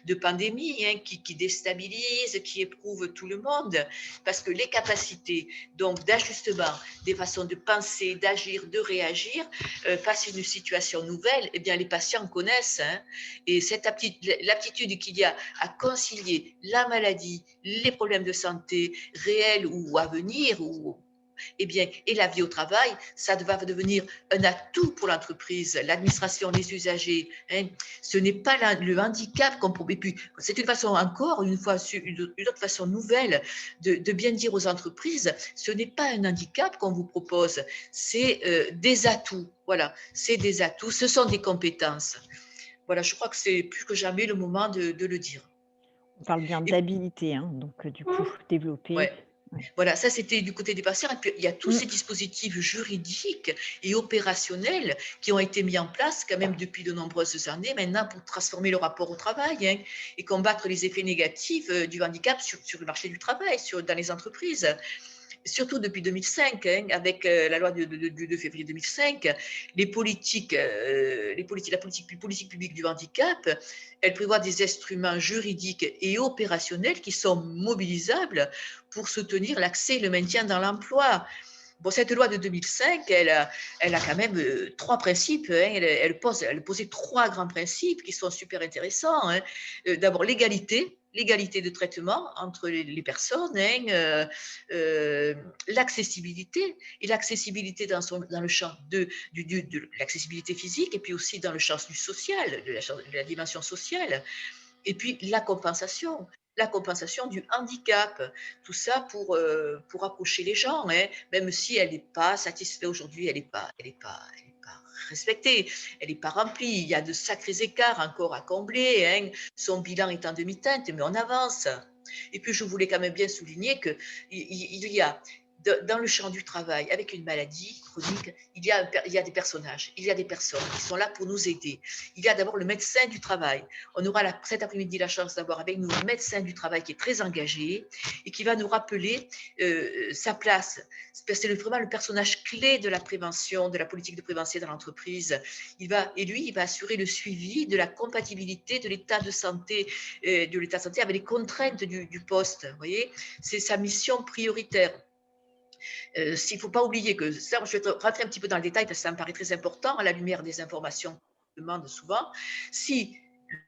de pandémie qui déstabilise, qui éprouve tout le monde, parce que les capacités donc d'ajustement, des façons de penser, d'agir, de réagir face à une situation nouvelle, eh bien les patients connaissent. Hein, et l'aptitude qu'il y a à concilier la maladie, les problèmes de santé réels ou à venir, ou Eh bien, et la vie au travail, ça va devenir un atout pour l'entreprise, l'administration, les usagers. Hein. Ce n'est pas le handicap qu'on peut. Et puis, c'est une façon encore, une autre façon nouvelle de bien dire aux entreprises, ce n'est pas un handicap qu'on vous propose, c'est des atouts. Voilà, c'est des atouts, ce sont des compétences. Voilà, je crois que c'est plus que jamais le moment de le dire. On parle bien Et, d'habilité, hein, donc du coup, développer. ouais. Ouais. Voilà, ça c'était du côté des patients. Et puis, il y a tous Mmh. ces dispositifs juridiques et opérationnels qui ont été mis en place quand même depuis de nombreuses années maintenant pour transformer le rapport au travail, hein, et combattre les effets négatifs du handicap sur le marché du travail, dans les entreprises. Surtout depuis 2005, hein, avec la loi du 2 février 2005, les politiques publiques du handicap, elles prévoient des instruments juridiques et opérationnels qui sont mobilisables pour soutenir l'accès et le maintien dans l'emploi. Bon, cette loi de 2005, elle a quand même trois principes. Hein, elle posait trois grands principes qui sont super intéressants. Hein. D'abord, l'égalité de traitement entre les personnes, hein, l'accessibilité, et l'accessibilité dans le champ de l'accessibilité physique, et puis aussi dans le champ du social, de la dimension sociale. Et puis la compensation du handicap, tout ça pour approcher les gens, hein, même si elle n'est pas satisfaite aujourd'hui, elle n'est pas respectée, elle n'est pas remplie, il y a de sacrés écarts encore à combler, hein, son bilan est en demi-teinte, mais on avance. Et puis je voulais quand même bien souligner qu'il y a dans le champ du travail, avec une maladie chronique, il y a des personnages, il y a des personnes qui sont là pour nous aider. Il y a d'abord le médecin du travail. On aura cet après-midi la chance d'avoir avec nous un médecin du travail qui est très engagé et qui va nous rappeler sa place. C'est vraiment le personnage clé de la prévention, de la politique de prévention dans l'entreprise. Il va assurer le suivi de la compatibilité de l'état de santé avec les contraintes du poste. Vous voyez, c'est sa mission prioritaire. Il ne faut pas oublier que ça, je vais rentrer un petit peu dans le détail parce que ça me paraît très important à la lumière des informations qu'on demande souvent. Si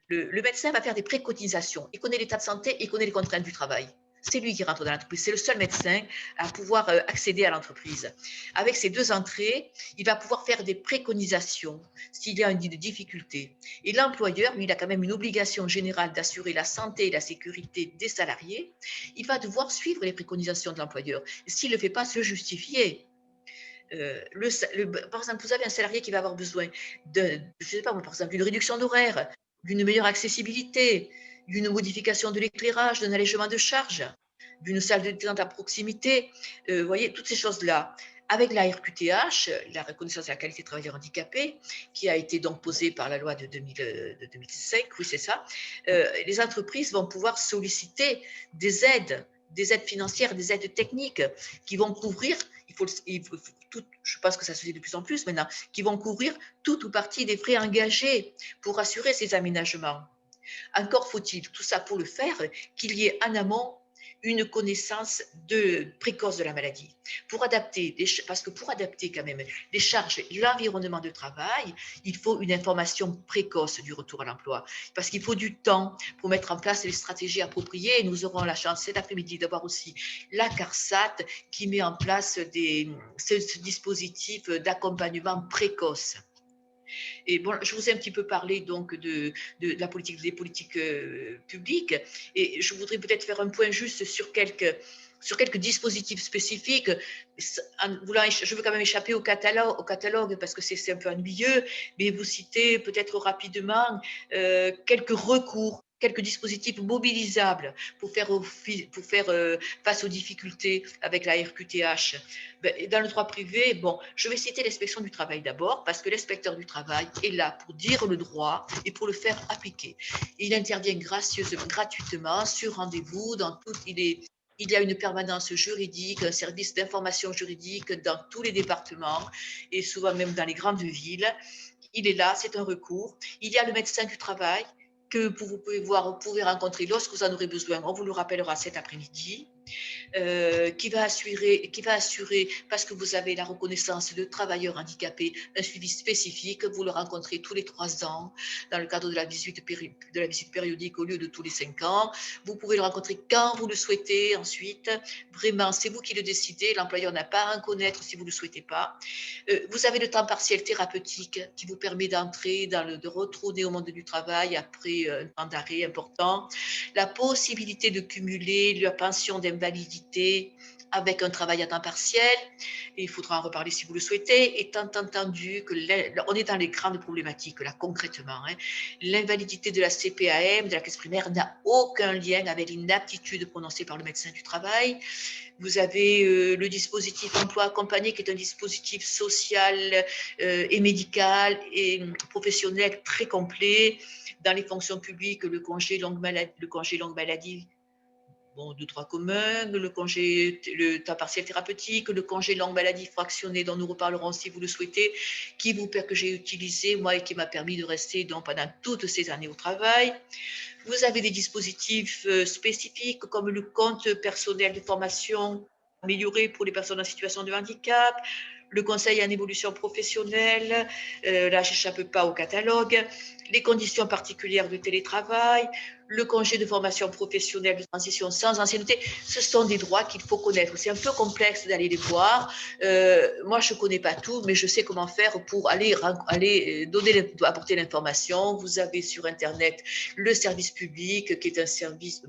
le médecin va faire des préconisations, il connaît l'état de santé, il connaît les contraintes du travail. C'est lui qui rentre dans l'entreprise. C'est le seul médecin à pouvoir accéder à l'entreprise. Avec ces deux entrées, il va pouvoir faire des préconisations s'il y a une difficulté. Et l'employeur, lui, il a quand même une obligation générale d'assurer la santé et la sécurité des salariés. Il va devoir suivre les préconisations de l'employeur. S'il ne le fait pas, se justifier. Par exemple, vous avez un salarié qui va avoir besoin je sais pas, par exemple, d'une réduction d'horaire, d'une meilleure accessibilité, d'une modification de l'éclairage, d'un allègement de charge, d'une salle de détente à proximité, vous voyez, toutes ces choses-là. Avec la RQTH, la reconnaissance de la qualité de travailleur handicapé, qui a été donc posée par la loi de 2005, oui c'est ça, les entreprises vont pouvoir solliciter des aides financières, des aides techniques qui vont couvrir, je pense que ça se fait de plus en plus maintenant, qui vont couvrir tout ou partie des frais engagés pour assurer ces aménagements. Encore faut-il, tout ça pour le faire, qu'il y ait en amont une connaissance précoce de la maladie. Parce que pour adapter quand même les charges, l'environnement de travail, il faut une information précoce du retour à l'emploi. Parce qu'il faut du temps pour mettre en place les stratégies appropriées. Et nous aurons la chance cet après-midi d'avoir aussi la CARSAT qui met en place ce dispositif d'accompagnement précoce. Et bon, je vous ai un petit peu parlé donc de la politique, des politiques publiques, et je voudrais peut-être faire un point juste sur quelques dispositifs spécifiques. Je veux quand même échapper au catalogue parce que c'est un peu ennuyeux, mais vous citez peut-être rapidement quelques recours, quelques dispositifs mobilisables pour faire face aux difficultés avec la RQTH. Dans le droit privé, bon, je vais citer l'inspection du travail d'abord, parce que l'inspecteur du travail est là pour dire le droit et pour le faire appliquer. Il intervient gratuitement, sur rendez-vous, il y a une permanence juridique, un service d'information juridique dans tous les départements et souvent même dans les grandes villes. Il est là, c'est un recours. Il y a le médecin du travail que vous pouvez rencontrer lorsque vous en aurez besoin. On vous le rappellera cet après-midi. qui va assurer, parce que vous avez la reconnaissance de travailleurs handicapés, un suivi spécifique. Vous le rencontrez tous les 3 ans dans le cadre de la visite périodique au lieu de tous les 5 ans. Vous pouvez le rencontrer quand vous le souhaitez ensuite. Vraiment, c'est vous qui le décidez. L'employeur n'a pas à en connaître si vous ne le souhaitez pas. Vous avez le temps partiel thérapeutique qui vous permet d'entrer de retourner au monde du travail après un temps d'arrêt important. La possibilité de cumuler la pension d'invalidité avec un travail à temps partiel, et il faudra en reparler si vous le souhaitez, étant entendu que on est dans les grandes problématiques là concrètement. L'invalidité de la CPAM, de la caisse primaire, n'a aucun lien avec l'inaptitude prononcée par le médecin du travail. Vous avez le dispositif emploi accompagné, qui est un dispositif social et médical et professionnel très complet. Dans les fonctions publiques, le congé longue maladie, bon, 2-3 communs, le temps partiel thérapeutique, le congé longue maladie fractionné dont nous reparlerons si vous le souhaitez, que j'ai utilisé moi et qui m'a permis de rester donc pendant toutes ces années au travail. Vous avez des dispositifs spécifiques comme le compte personnel de formation amélioré pour les personnes en situation de handicap, le conseil en évolution professionnelle, là j'échappe pas au catalogue, les conditions particulières de télétravail, le congé de formation professionnelle de transition sans ancienneté. Ce sont des droits qu'il faut connaître. C'est un peu complexe d'aller les voir. Moi, je ne connais pas tout, mais je sais comment faire pour aller apporter l'information. Vous avez sur Internet le service public, qui est un service,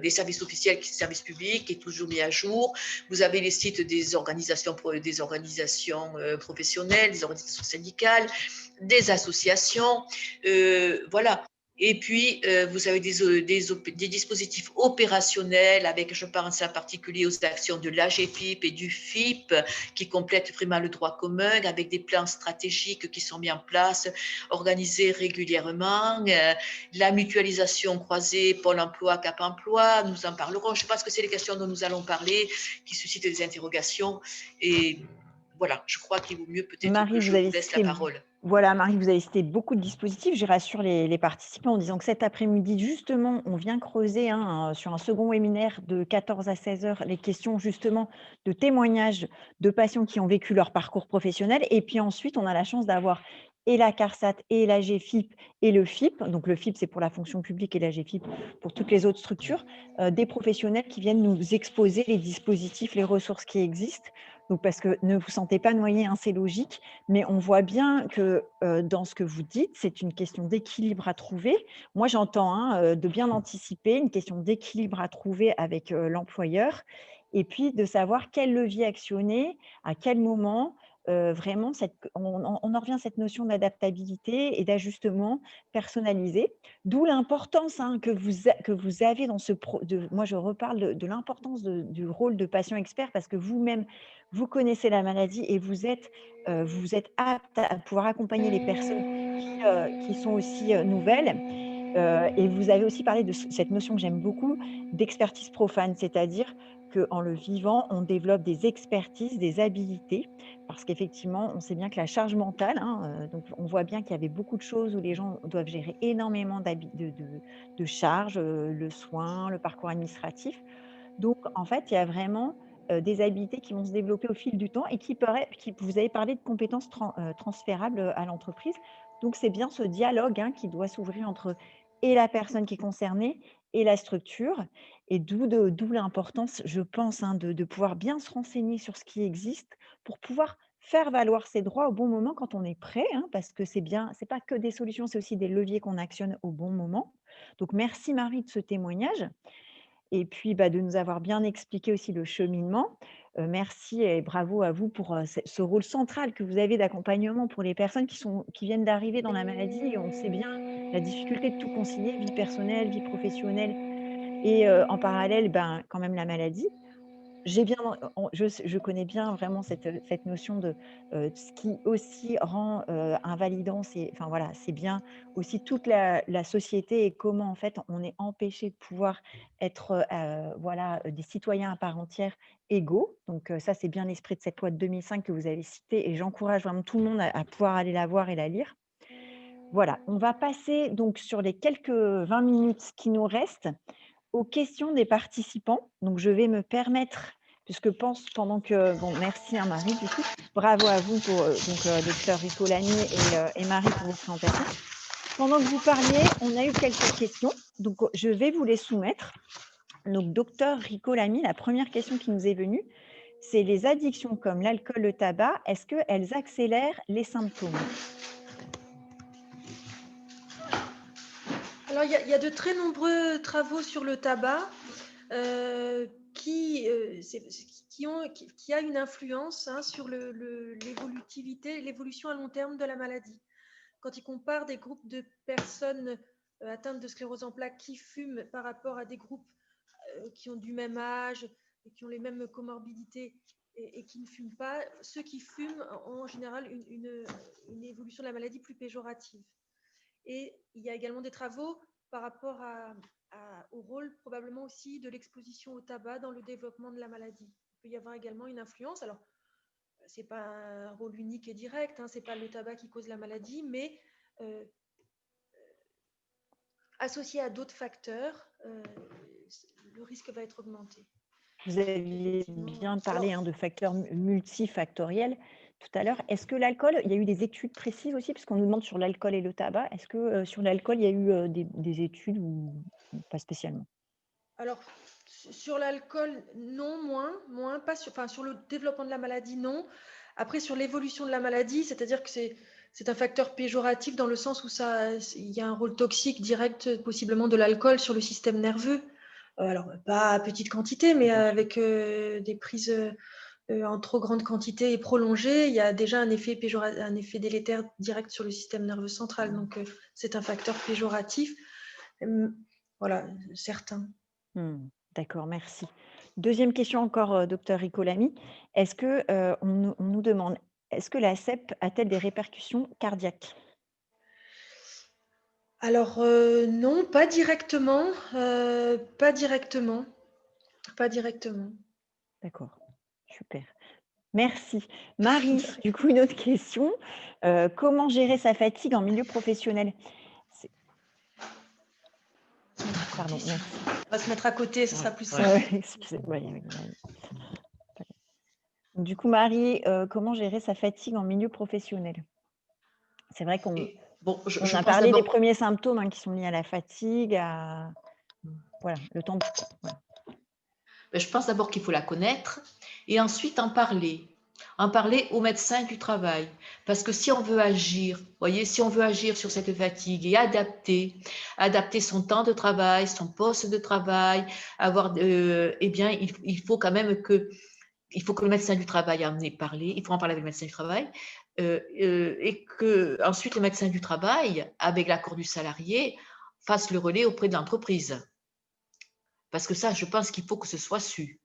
des services officiels, qui est un service public, qui est toujours mis à jour. Vous avez les sites des organisations professionnelles, des organisations syndicales, des associations, voilà. Et puis, vous avez des dispositifs opérationnels avec, je pense en particulier aux actions de l'AGFIP et du FIP, qui complètent vraiment le droit commun, avec des plans stratégiques qui sont mis en place, organisés régulièrement, la mutualisation croisée Pôle emploi, Cap emploi, nous en parlerons. Je pense que c'est les questions dont nous allons parler qui suscitent des interrogations. Et voilà, je crois qu'il vaut mieux peut-être Marie, que je vous avez vous laisse la cité, parole. voilà, Marie, vous avez cité beaucoup de dispositifs. Je rassure les participants en disant que cet après-midi, justement, on vient creuser sur un second webinaire de 14 à 16 heures les questions justement de témoignages de patients qui ont vécu leur parcours professionnel. Et puis ensuite, on a la chance d'avoir et la CARSAT et la GFIP et le FIP. Donc le FIP, c'est pour la fonction publique et la GFIP pour toutes les autres structures, des professionnels qui viennent nous exposer les dispositifs, les ressources qui existent. Donc parce que ne vous sentez pas noyé, c'est logique. Mais on voit bien que dans ce que vous dites, c'est une question d'équilibre à trouver. Moi, j'entends de bien anticiper, une question d'équilibre à trouver avec l'employeur, et puis de savoir quel levier actionner, à quel moment. Vraiment, on en revient à cette notion d'adaptabilité et d'ajustement personnalisé, d'où l'importance que vous avez dans moi je reparle de l'importance du rôle de patient expert, parce que vous-même, vous connaissez la maladie et vous êtes apte à pouvoir accompagner les personnes qui sont aussi nouvelles. Et vous avez aussi parlé de cette notion que j'aime beaucoup, d'expertise profane, c'est-à-dire qu'en le vivant, on développe des expertises, des habilités, parce qu'effectivement, on sait bien que la charge mentale, donc on voit bien qu'il y avait beaucoup de choses où les gens doivent gérer énormément de charges, le soin, le parcours administratif. Donc, en fait, il y a vraiment des habilités qui vont se développer au fil du temps et vous avez parlé de compétences transférables à l'entreprise. Donc, c'est bien ce dialogue qui doit s'ouvrir entre et la personne qui est concernée et la structure. Et d'où l'importance, je pense, de pouvoir bien se renseigner sur ce qui existe pour pouvoir faire valoir ses droits au bon moment quand on est prêt, parce que c'est pas que des solutions, c'est aussi des leviers qu'on actionne au bon moment. Donc, merci Marie de ce témoignage. Et puis, de nous avoir bien expliqué aussi le cheminement. Merci et bravo à vous pour ce rôle central que vous avez d'accompagnement pour les personnes qui viennent d'arriver dans la maladie. Et on sait bien la difficulté de tout concilier, vie personnelle, vie professionnelle et en parallèle, quand même la maladie. Je connais bien vraiment cette notion de ce qui aussi rend invalidant, c'est bien aussi toute la société et comment en fait on est empêché de pouvoir être des citoyens à part entière égaux. Donc ça, c'est bien l'esprit de cette loi de 2005 que vous avez citée, et j'encourage vraiment tout le monde à pouvoir aller la voir et la lire. Voilà, on va passer donc sur les quelques 20 minutes qui nous restent aux questions des participants. Donc, je vais me permettre, puisque pendant que… Bon, merci Marie, du coup. Bravo à vous, docteur Ricolani et Marie, pour vos présentations. Pendant que vous parliez, on a eu quelques questions. Donc, je vais vous les soumettre. Donc, docteur Ricolani, la première question qui nous est venue, c'est les addictions comme l'alcool, le tabac, est-ce qu'elles accélèrent les symptômes? Alors, il y a de très nombreux travaux sur le tabac qui a une influence sur l'évolutivité, l'évolution à long terme de la maladie. Quand ils comparent des groupes de personnes atteintes de sclérose en plaques qui fument par rapport à des groupes qui ont du même âge et qui ont les mêmes comorbidités et qui ne fument pas, ceux qui fument ont en général une évolution de la maladie plus péjorative. Et il y a également des travaux par rapport au rôle probablement aussi de l'exposition au tabac dans le développement de la maladie. Il peut y avoir également une influence. Alors, ce n'est pas un rôle unique et direct, ce n'est pas le tabac qui cause la maladie, mais associé à d'autres facteurs, le risque va être augmenté. Vous aviez bien parlé de facteurs multifactoriels tout à l'heure. Est-ce que l'alcool, il y a eu des études précises aussi, puisqu'on nous demande sur l'alcool et le tabac, est-ce que sur l'alcool, il y a eu des études ou pas spécialement? Alors, sur l'alcool, non, moins, pas sur le développement de la maladie, non. Après, sur l'évolution de la maladie, c'est-à-dire que c'est un facteur péjoratif dans le sens où il y a un rôle toxique direct, possiblement de l'alcool sur le système nerveux. Alors, pas à petite quantité, mais avec des prises en trop grande quantité et prolongée, il y a déjà un effet délétère direct sur le système nerveux central. Donc, c'est un facteur péjoratif. Voilà, certain. D'accord, merci. Deuxième question encore, docteur Ricolani. Est-ce que on nous demande, est-ce que la CEP a-t-elle des répercussions cardiaques? Alors non, pas directement, pas directement. D'accord, super. Merci. Marie, du coup, une autre question. Comment gérer sa fatigue en milieu professionnel? Pardon, merci. On va se mettre à côté, ce sera plus simple. Excusez-moi. Du coup, Marie, comment gérer sa fatigue en milieu professionnel? C'est vrai qu'on a parlé des premiers symptômes qui sont liés à la fatigue, voilà, le temps. Voilà. Je pense d'abord qu'il faut la connaître et ensuite en parler au médecin du travail. Parce que si on veut agir, si on veut agir sur cette fatigue et adapter son temps de travail, son poste de travail, eh bien, il faut quand même que le médecin du travail en ait parlé, il faut en parler avec le médecin du travail, et que ensuite le médecin du travail, avec l'accord du salarié, fasse le relais auprès de l'entreprise. Parce que ça, je pense qu'il faut que ce soit su.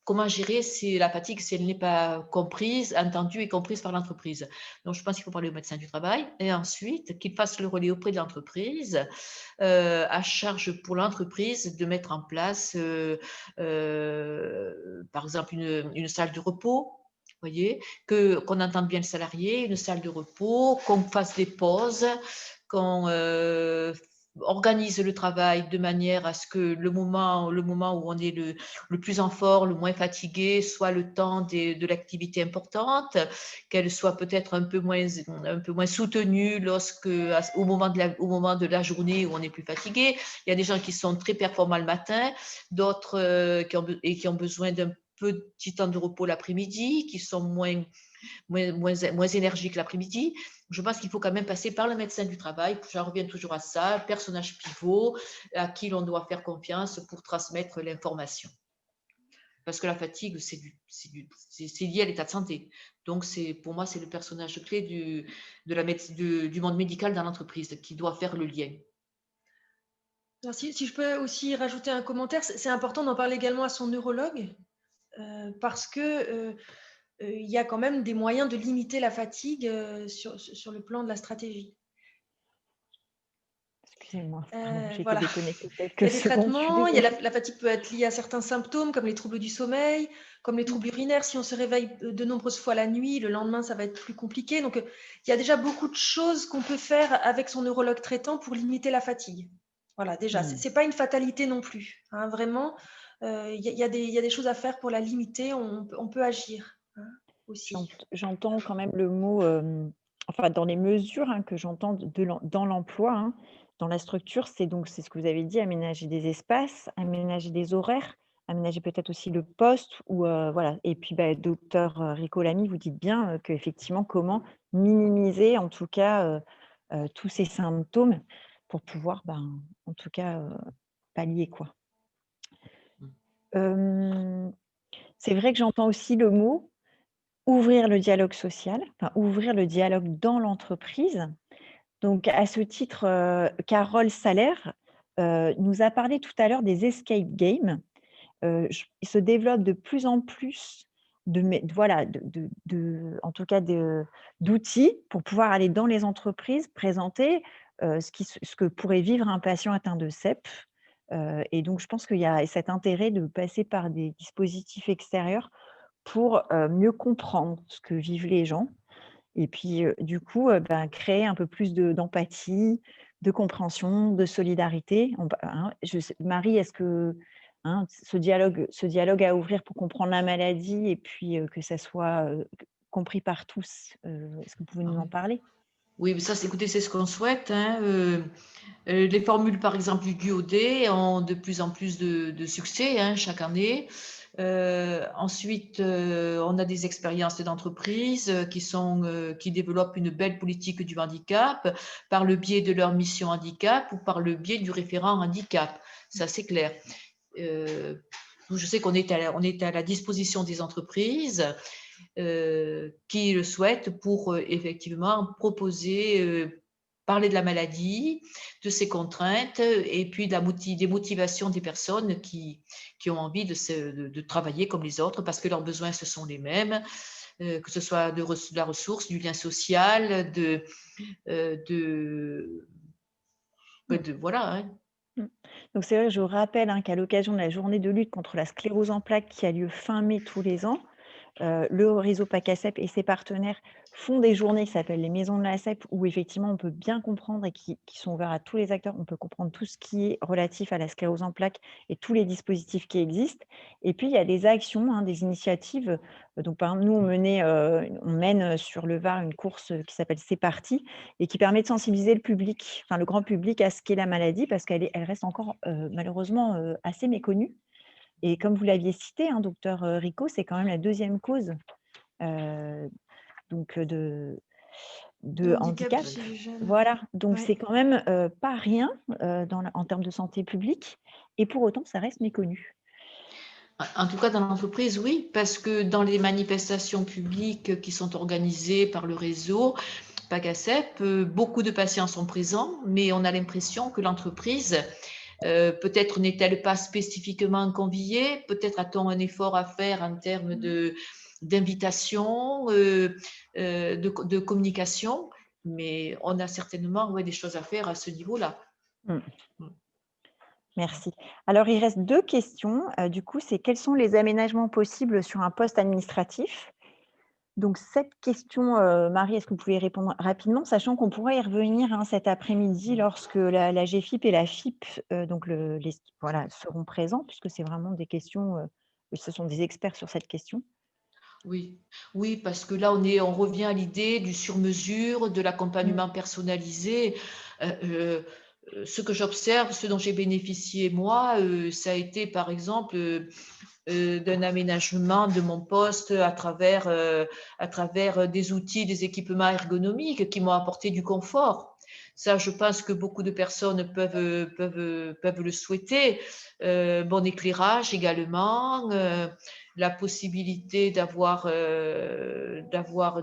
Comment gérer la fatigue si elle n'est pas comprise, entendue et comprise par l'entreprise? Donc, je pense qu'il faut parler au médecin du travail et ensuite qu'il fasse le relais auprès de l'entreprise, à charge pour l'entreprise de mettre en place, par exemple, une salle de repos. Qu'on entende bien le salarié, une salle de repos, qu'on fasse des pauses, qu'on organise le travail de manière à ce que le moment où on est le plus en forme, le moins fatigué, soit le temps de l'activité importante, qu'elle soit peut-être un peu moins soutenue au moment de la journée où on est plus fatigué. Il y a des gens qui sont très performants le matin, d'autres qui ont besoin d'un petit temps de repos l'après-midi, qui sont moins énergiques l'après-midi. Je pense qu'il faut quand même passer par le médecin du travail. J'en reviens toujours à ça, personnage pivot à qui l'on doit faire confiance pour transmettre l'information. Parce que la fatigue, c'est lié à l'état de santé. Donc, pour moi, c'est le personnage clé du monde médical dans l'entreprise qui doit faire le lien. Alors, si je peux aussi rajouter un commentaire, c'est important d'en parler également à son neurologue parce que il y a quand même des moyens de limiter la fatigue sur le plan de la stratégie. Excusez-moi, j'ai voilà. déconnecté quelques il y a des secondes. traitements, la fatigue peut être liée à certains symptômes comme les troubles du sommeil, comme les troubles urinaires. Si on se réveille de nombreuses fois la nuit, le lendemain, ça va être plus compliqué. Donc, il y a déjà beaucoup de choses qu'on peut faire avec son neurologue traitant pour limiter la fatigue. Voilà, déjà, c'est pas une fatalité non plus, hein, vraiment. Il y a des choses à faire pour la limiter. On peut agir, hein, aussi. J'entends quand même le mot, enfin dans les mesures, hein, que j'entends dans l'emploi, hein, dans la structure, c'est ce que vous avez dit, aménager des espaces, aménager des horaires, aménager peut-être aussi le poste ou voilà et puis, docteur, Ricolami, vous dites bien, qu'effectivement comment minimiser en tout cas, tous ces symptômes pour pouvoir, en tout cas, pallier quoi. Hem, c'est vrai que j'entends aussi le mot ouvrir le dialogue social, enfin ouvrir le dialogue dans l'entreprise. Donc à ce titre, Carole Salaire, nous a parlé tout à l'heure des escape games. Il se développe de plus en plus voilà, en tout cas d'outils pour pouvoir aller dans les entreprises, présenter, ce que pourrait vivre un patient atteint de CEP. Et donc je pense qu'il y a cet intérêt de passer par des dispositifs extérieurs pour, mieux comprendre ce que vivent les gens et puis, du coup, créer un peu plus d'empathie, de compréhension, de solidarité. Je sais Marie, est-ce que, hein, ce dialogue à ouvrir pour comprendre la maladie et puis, que ça soit, compris par tous, est-ce que vous pouvez nous en parler? Oui, mais ça, écoutez, c'est ce qu'on souhaite, hein. Les formules, par exemple, du DUOD ont de plus en plus de succès, hein, chaque année. Ensuite, on a des expériences d'entreprises qui développent une belle politique du handicap par le biais de leur mission handicap ou par le biais du référent handicap. Ça, c'est clair. Je sais qu'on est à la disposition des entreprises qui le souhaitent pour effectivement proposer, parler de la maladie, de ses contraintes et puis des motivations des personnes qui ont envie de travailler comme les autres parce que leurs besoins, ce sont les mêmes, que ce soit de la ressource, du lien social, voilà. Hein. Mmh. Donc c'est vrai, je rappelle, hein, qu'à l'occasion de la journée de lutte contre la sclérose en plaques qui a lieu fin mai tous les ans, le réseau PACASEP et ses partenaires font des journées qui s'appellent les maisons de la CEP où effectivement on peut bien comprendre et qui sont ouverts à tous les acteurs. On peut comprendre tout ce qui est relatif à la sclérose en plaques et tous les dispositifs qui existent. Et puis il y a des actions, hein, des initiatives. Donc par exemple, nous on mène sur le Var une course qui s'appelle C'est parti et qui permet de sensibiliser le public, enfin le grand public à ce qu'est la maladie parce elle reste encore malheureusement assez méconnue. Et comme vous l'aviez cité, hein, docteur Rico, c'est quand même la deuxième cause donc de Handicap handicap. chez les jeunes. Voilà, donc Ouais. c'est quand même pas rien en termes de santé publique et pour autant ça reste méconnu. En tout cas, dans l'entreprise, oui, parce que dans les manifestations publiques qui sont organisées par le réseau PACASEP, beaucoup de patients sont présents, mais on a l'impression que l'entreprise, peut-être n'est-elle pas spécifiquement conviée, peut-être a-t-on un effort à faire en termes d'invitation, de communication, mais on a certainement des choses à faire à ce niveau-là. Mmh. Merci. Alors il reste 2 questions, du coup, c'est quels sont les aménagements possibles sur un poste administratif? Donc cette question, Marie, est-ce que vous pouvez répondre rapidement? Sachant qu'on pourrait y revenir, hein, cet après-midi lorsque la GFIP et la FIP, donc voilà, seront présents puisque c'est vraiment des questions, ce sont des experts sur cette question. Oui, oui, parce que là, on revient à l'idée du sur-mesure, de Mmh. l'accompagnement personnalisé. Ce que j'observe, ce dont j'ai bénéficié moi, ça a été par exemple d'un aménagement de mon poste à travers des outils, des équipements ergonomiques qui m'ont apporté du confort. Ça, je pense que beaucoup de personnes peuvent le souhaiter. Bon éclairage également, la possibilité d'avoir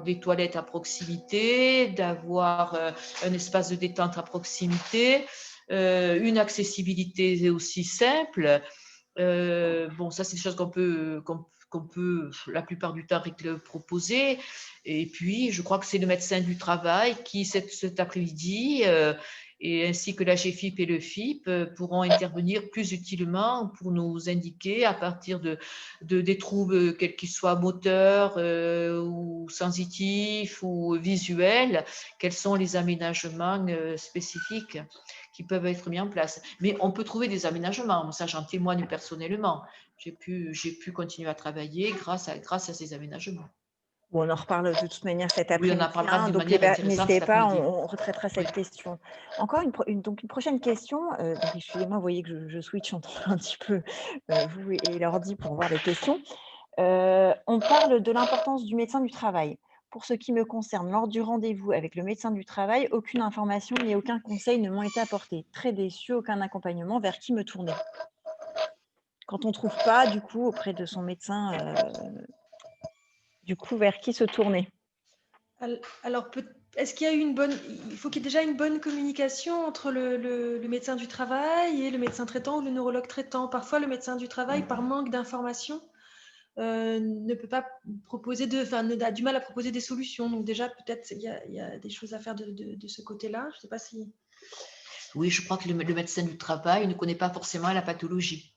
des toilettes à proximité, d'avoir un espace de détente à proximité, une accessibilité aussi simple. Bon, ça, c'est des choses qu'on peut la plupart du temps proposer. Et puis, je crois que c'est le médecin du travail qui, cet après-midi, et ainsi que la GFIP et le FIP, pourront intervenir plus utilement pour nous indiquer à partir des troubles, quels qu'ils soient moteurs ou sensitifs ou visuels, quels sont les aménagements spécifiques qui peuvent être mis en place. Mais on peut trouver des aménagements. Ça, j'en témoigne personnellement. J'ai pu continuer à travailler grâce à ces aménagements. Bon, on en reparle de toute manière cet Oui, on en après-midi, parlera d'une donc manière intéressante n'hésitez cet pas, après-midi. on retraitera cette Oui. question. Encore donc une prochaine question, donc excusez-moi, vous voyez que je switch entre un petit peu vous et l'ordi pour voir les questions. On parle de l'importance du médecin du travail. Pour ce qui me concerne, lors du rendez-vous avec le médecin du travail, aucune information ni aucun conseil ne m'ont été apportés. Très déçue, aucun accompagnement, vers qui me tourner? Quand on ne trouve pas, du coup, auprès de son médecin, du coup, vers qui se tourner? Alors, est-ce qu'il y a eu il faut qu'il y ait déjà une bonne communication entre le médecin du travail et le médecin traitant ou le neurologue traitant. Parfois, le médecin du travail, par manque d'informations, ne peut pas a du mal à proposer des solutions. Donc déjà, peut-être il y a des choses à faire de ce côté-là. Je ne sais pas si... Oui, je crois que le médecin du travail ne connaît pas forcément la pathologie.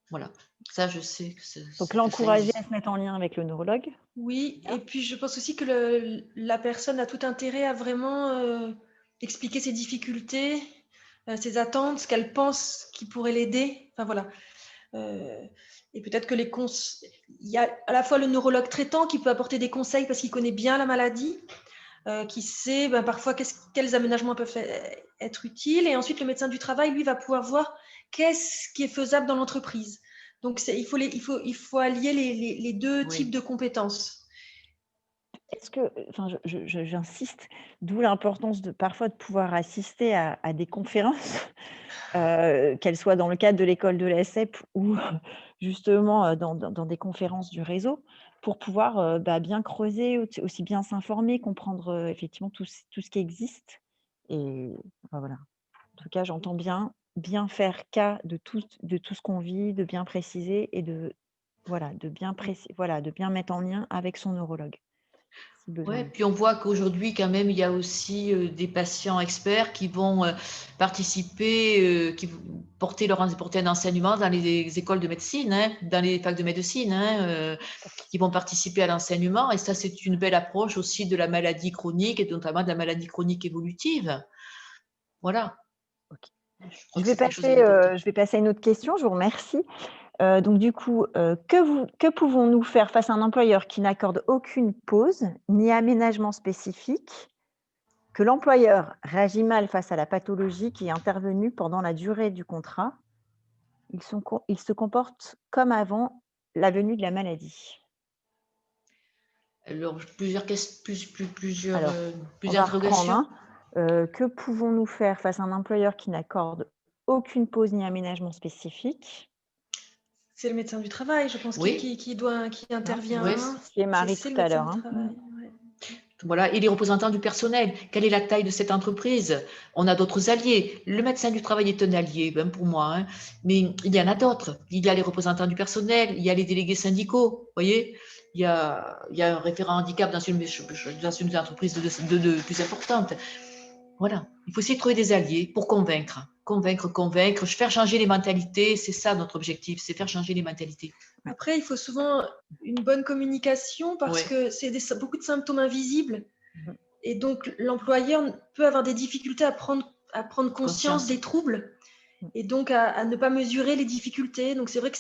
Voilà, ça je sais que donc l'encourager à se mettre en lien avec le neurologue. Oui, et puis je pense aussi que la personne a tout intérêt à vraiment expliquer ses difficultés, ses attentes, ce qu'elle pense qui pourrait l'aider. Enfin voilà. Et peut-être que il y a à la fois le neurologue traitant qui peut apporter des conseils parce qu'il connaît bien la maladie, qui sait parfois quels aménagements peuvent être utiles. Et ensuite, le médecin du travail, lui, va pouvoir voir qu'est-ce qui est faisable dans l'entreprise. Donc, il faut allier les deux types de compétences. Est-ce que, enfin, j'insiste, d'où l'importance parfois de pouvoir assister à des conférences, qu'elles soient dans le cadre de l'école de l'ESSEP ou justement dans des conférences du réseau, pour pouvoir bien creuser, aussi bien s'informer, comprendre effectivement tout ce qui existe. Et voilà. En tout cas, j'entends bien faire cas de tout ce qu'on vit, de bien préciser et de bien mettre en lien avec son neurologue, si besoin Oui, est. puis on voit qu'aujourd'hui, quand même, il y a aussi des patients experts qui vont participer, qui vont porter un enseignement dans les écoles de médecine, hein, dans les facs de médecine, qui vont participer à l'enseignement. Et ça, c'est une belle approche aussi de la maladie chronique et notamment de la maladie chronique évolutive. Voilà. OK. Je crois que c'est quelque chose d'important. Je vais passer à une autre question, je vous remercie. Donc du coup, que pouvons-nous faire face à un employeur qui n'accorde aucune pause ni aménagement spécifique, que l'employeur réagit mal face à la pathologie qui est intervenue pendant la durée du contrat? Il se comporte comme avant la venue de la maladie. Alors, plusieurs Alors, on va reprendre, interrogations. hein. Que pouvons-nous faire face à un employeur qui n'accorde aucune pause ni aménagement spécifique? C'est le médecin du travail, je pense, Oui, qui intervient. oui. Ce qui est Marie C'est tout le à médecin l'heure, du hein. travail. Ouais. Voilà, et les représentants du personnel. Quelle est la taille de cette entreprise? On a d'autres alliés. Le médecin du travail est un allié, ben pour moi, hein. Mais il y en a d'autres. Il y a les représentants du personnel, il y a les délégués syndicaux, voyez. Il y a un référent handicap dans une entreprise de plus importante. Voilà, il faut essayer de trouver des alliés pour convaincre, faire changer les mentalités. C'est ça notre objectif, c'est faire changer les mentalités. Après, il faut souvent une bonne communication parce Ouais. que c'est beaucoup de symptômes invisibles. Mhm. Et donc, l'employeur peut avoir des difficultés à prendre conscience des troubles et donc à ne pas mesurer les difficultés. Donc, c'est vrai que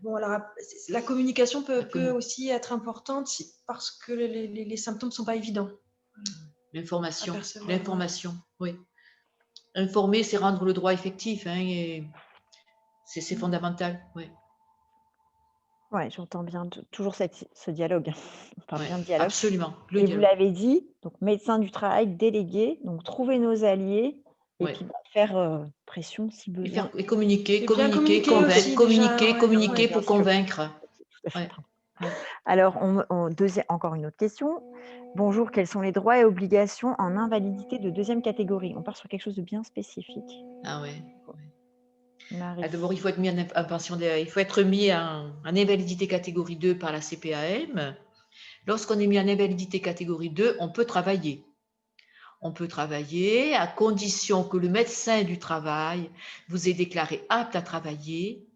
bon, alors, la communication peut aussi être importante parce que les symptômes ne sont pas évidents. L'information, oui. Informer, c'est rendre le droit effectif, hein, et c'est fondamental, oui. Ouais, j'entends bien toujours ce dialogue. On parle bien de dialogue. Absolument. Et vous l'avez dit, donc médecin du travail délégué, donc trouver nos alliés et puis faire pression si besoin. Et communiquer, aussi, communiquer pour convaincre. Tout à fait. Ouais. Alors, encore une autre question. Bonjour, quels sont les droits et obligations en invalidité de deuxième catégorie? On part sur quelque chose de bien spécifique. Ah ouais. D'abord, il faut être mis en invalidité catégorie 2 par la CPAM. Lorsqu'on est mis en invalidité catégorie 2, on peut travailler. On peut travailler à condition que le médecin du travail vous ait déclaré apte à travailler,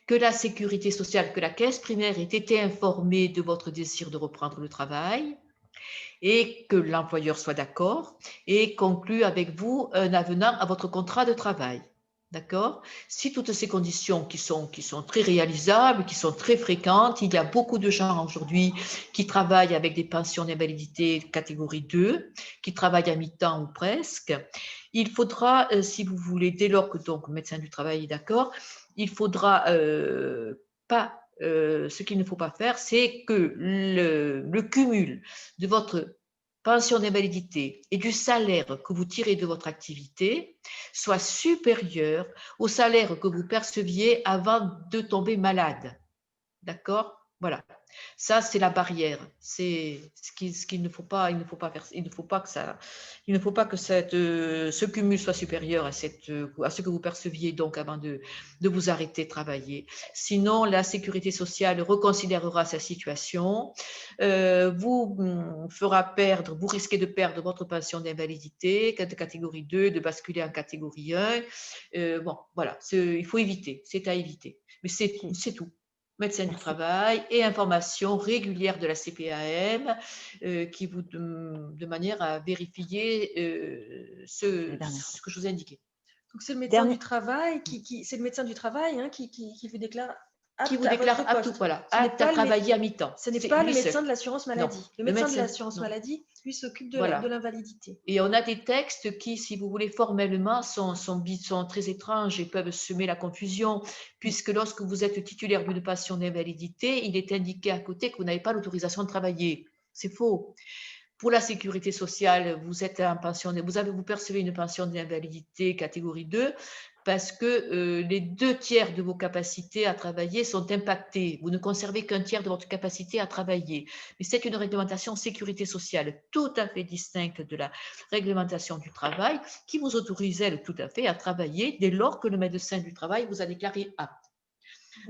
que la sécurité sociale, que la caisse primaire ait été informée de votre désir de reprendre le travail, et que l'employeur soit d'accord et conclue avec vous un avenant à votre contrat de travail. D'accord? Si toutes ces conditions qui sont très réalisables, qui sont très fréquentes, il y a beaucoup de gens aujourd'hui qui travaillent avec des pensions d'invalidité catégorie 2, qui travaillent à mi-temps ou presque. Il faudra, si vous voulez, dès lors que donc le médecin du travail est d'accord, il faudra pas, ce qu'il ne faut pas faire, c'est que le cumul de votre pension d'invalidité et du salaire que vous tirez de votre activité soit supérieur au salaire que vous perceviez avant de tomber malade. D'accord? Voilà. Ça, c'est la barrière. C'est ce qu'il ne faut pas, il ne faut pas faire, il ne faut pas que ça, il ne faut pas que ce cumul soit supérieur à ce que vous perceviez donc avant de vous arrêter de travailler. Sinon, la sécurité sociale reconsidérera sa situation, vous fera perdre, vous risquez de perdre votre pension d'invalidité de catégorie 2, de basculer en catégorie 1. Bon, voilà, il faut éviter, c'est à éviter. Mais c'est tout. Médecin du travail et information régulière de la CPAM de manière à vérifier ce que je vous ai indiqué. Donc c'est le médecin du travail c'est le médecin du travail qui vous déclare apte, voilà, apte à travailler à mi-temps. Ce n'est pas le médecin de l'assurance maladie. Non. Le médecin de l'assurance maladie, lui, s'occupe de l'invalidité. Et on a des textes qui, si vous voulez, formellement, sont très étranges et peuvent semer la confusion, puisque lorsque vous êtes titulaire d'une pension d'invalidité, il est indiqué à côté que vous n'avez pas l'autorisation de travailler. C'est faux. Pour la sécurité sociale, vous êtes en pension, vous percevez une pension d'invalidité catégorie 2 parce que les 2/3 de vos capacités à travailler sont impactés. Vous ne conservez qu'un tiers de votre capacité à travailler. Mais c'est une réglementation sécurité sociale tout à fait distincte de la réglementation du travail qui vous autorise, elle, tout à fait à travailler dès lors que le médecin du travail vous a déclaré apte.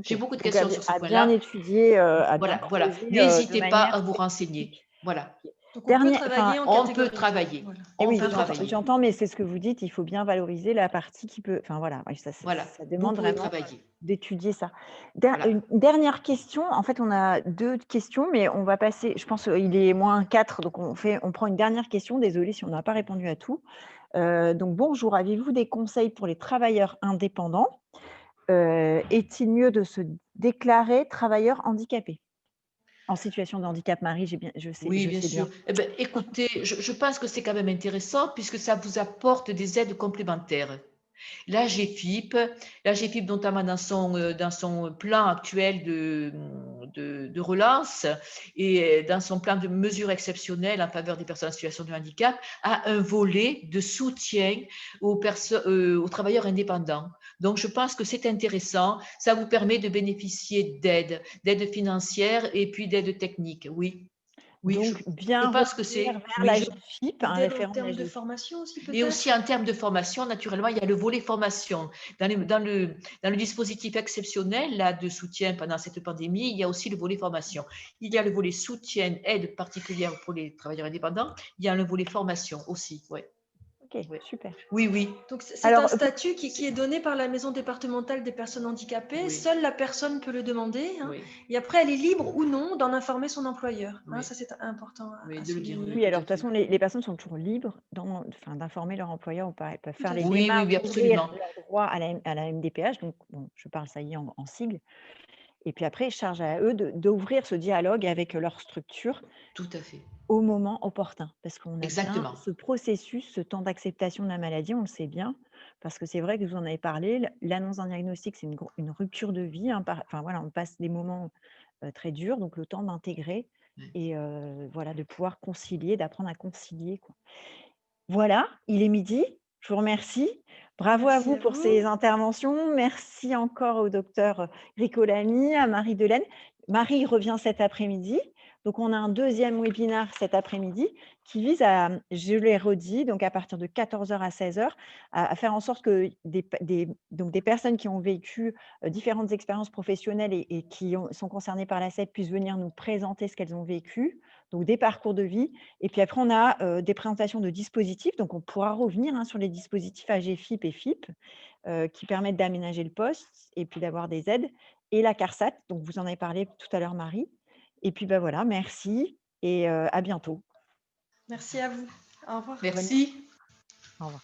J'ai beaucoup de questions sur ce point-là. À bien étudier, voilà. N'hésitez pas à vous renseigner. Voilà. Donc on peut travailler Voilà. Oui, j'entends, mais c'est ce que vous dites, il faut bien valoriser la partie qui peut… Enfin voilà, ça demande vraiment d'étudier ça. Une dernière question, en fait on a 2 questions, mais on va passer, je pense il est -4, donc on prend une dernière question, désolée si on n'a pas répondu à tout. Donc bonjour, avez-vous des conseils pour les travailleurs indépendants? Est-il mieux de se déclarer travailleur handicapé? En situation de handicap, Marie, je sais bien sûr. bien. Eh bien, écoutez, je pense que c'est quand même intéressant puisque ça vous apporte des aides complémentaires. La GFIP, notamment dans son plan actuel de relance et dans son plan de mesures exceptionnelles en faveur des personnes en situation de handicap, a un volet de soutien aux travailleurs indépendants. Donc, je pense que c'est intéressant. Ça vous permet de bénéficier d'aide financière et puis d'aide technique. Oui. Oui, donc, bien je pense que c'est vers la GFIP, un référent en termes de formation aussi, peut-être. Et aussi en termes de formation, naturellement, il y a le volet formation. Dans le dispositif exceptionnel là, de soutien pendant cette pandémie, il y a aussi le volet formation. Il y a le volet soutien, aide particulière pour les travailleurs indépendants. Il y a le volet formation aussi. Ouais. Ok, super. Oui. Donc, c'est un statut qui est donné par la maison départementale des personnes handicapées. Oui. Seule la personne peut le demander. Oui. Et après, elle est libre ou non d'en informer son employeur. Oui. Ça, c'est important à souligner. Oui, alors de toute façon, les personnes sont toujours libres d'informer leur employeur ou pas. Elles peuvent faire les démarches d'ouvrir leur droit à la MDPH. Donc, je parle, ça y est, en sigle. Et puis après, charge à eux d'ouvrir ce dialogue avec leur structure. Tout à fait. Au moment opportun, parce qu'on a Exactement. bien ce processus, ce temps d'acceptation de la maladie, on le sait bien, parce que c'est vrai que vous en avez parlé, l'annonce d'un diagnostic, c'est une rupture de vie, on passe des moments très durs, donc le temps d'intégrer et de pouvoir concilier, d'apprendre à concilier, quoi. Voilà, il est midi, je vous remercie. Bravo à vous pour ces interventions. Merci encore au docteur Ricolani, à Marie Delaine. Marie revient cet après-midi. Donc, on a un deuxième webinaire cet après-midi qui vise à, je l'ai redit, donc à partir de 14h à 16h, à faire en sorte que des personnes qui ont vécu différentes expériences professionnelles et qui sont concernées par la CEP puissent venir nous présenter ce qu'elles ont vécu, donc des parcours de vie. Et puis après, on a des présentations de dispositifs, donc on pourra revenir sur les dispositifs AGFIP et FIP qui permettent d'aménager le poste et puis d'avoir des aides, et la CARSAT, donc vous en avez parlé tout à l'heure, Marie. Et puis voilà, merci et à bientôt. Merci à vous. Au revoir. Merci. Au revoir.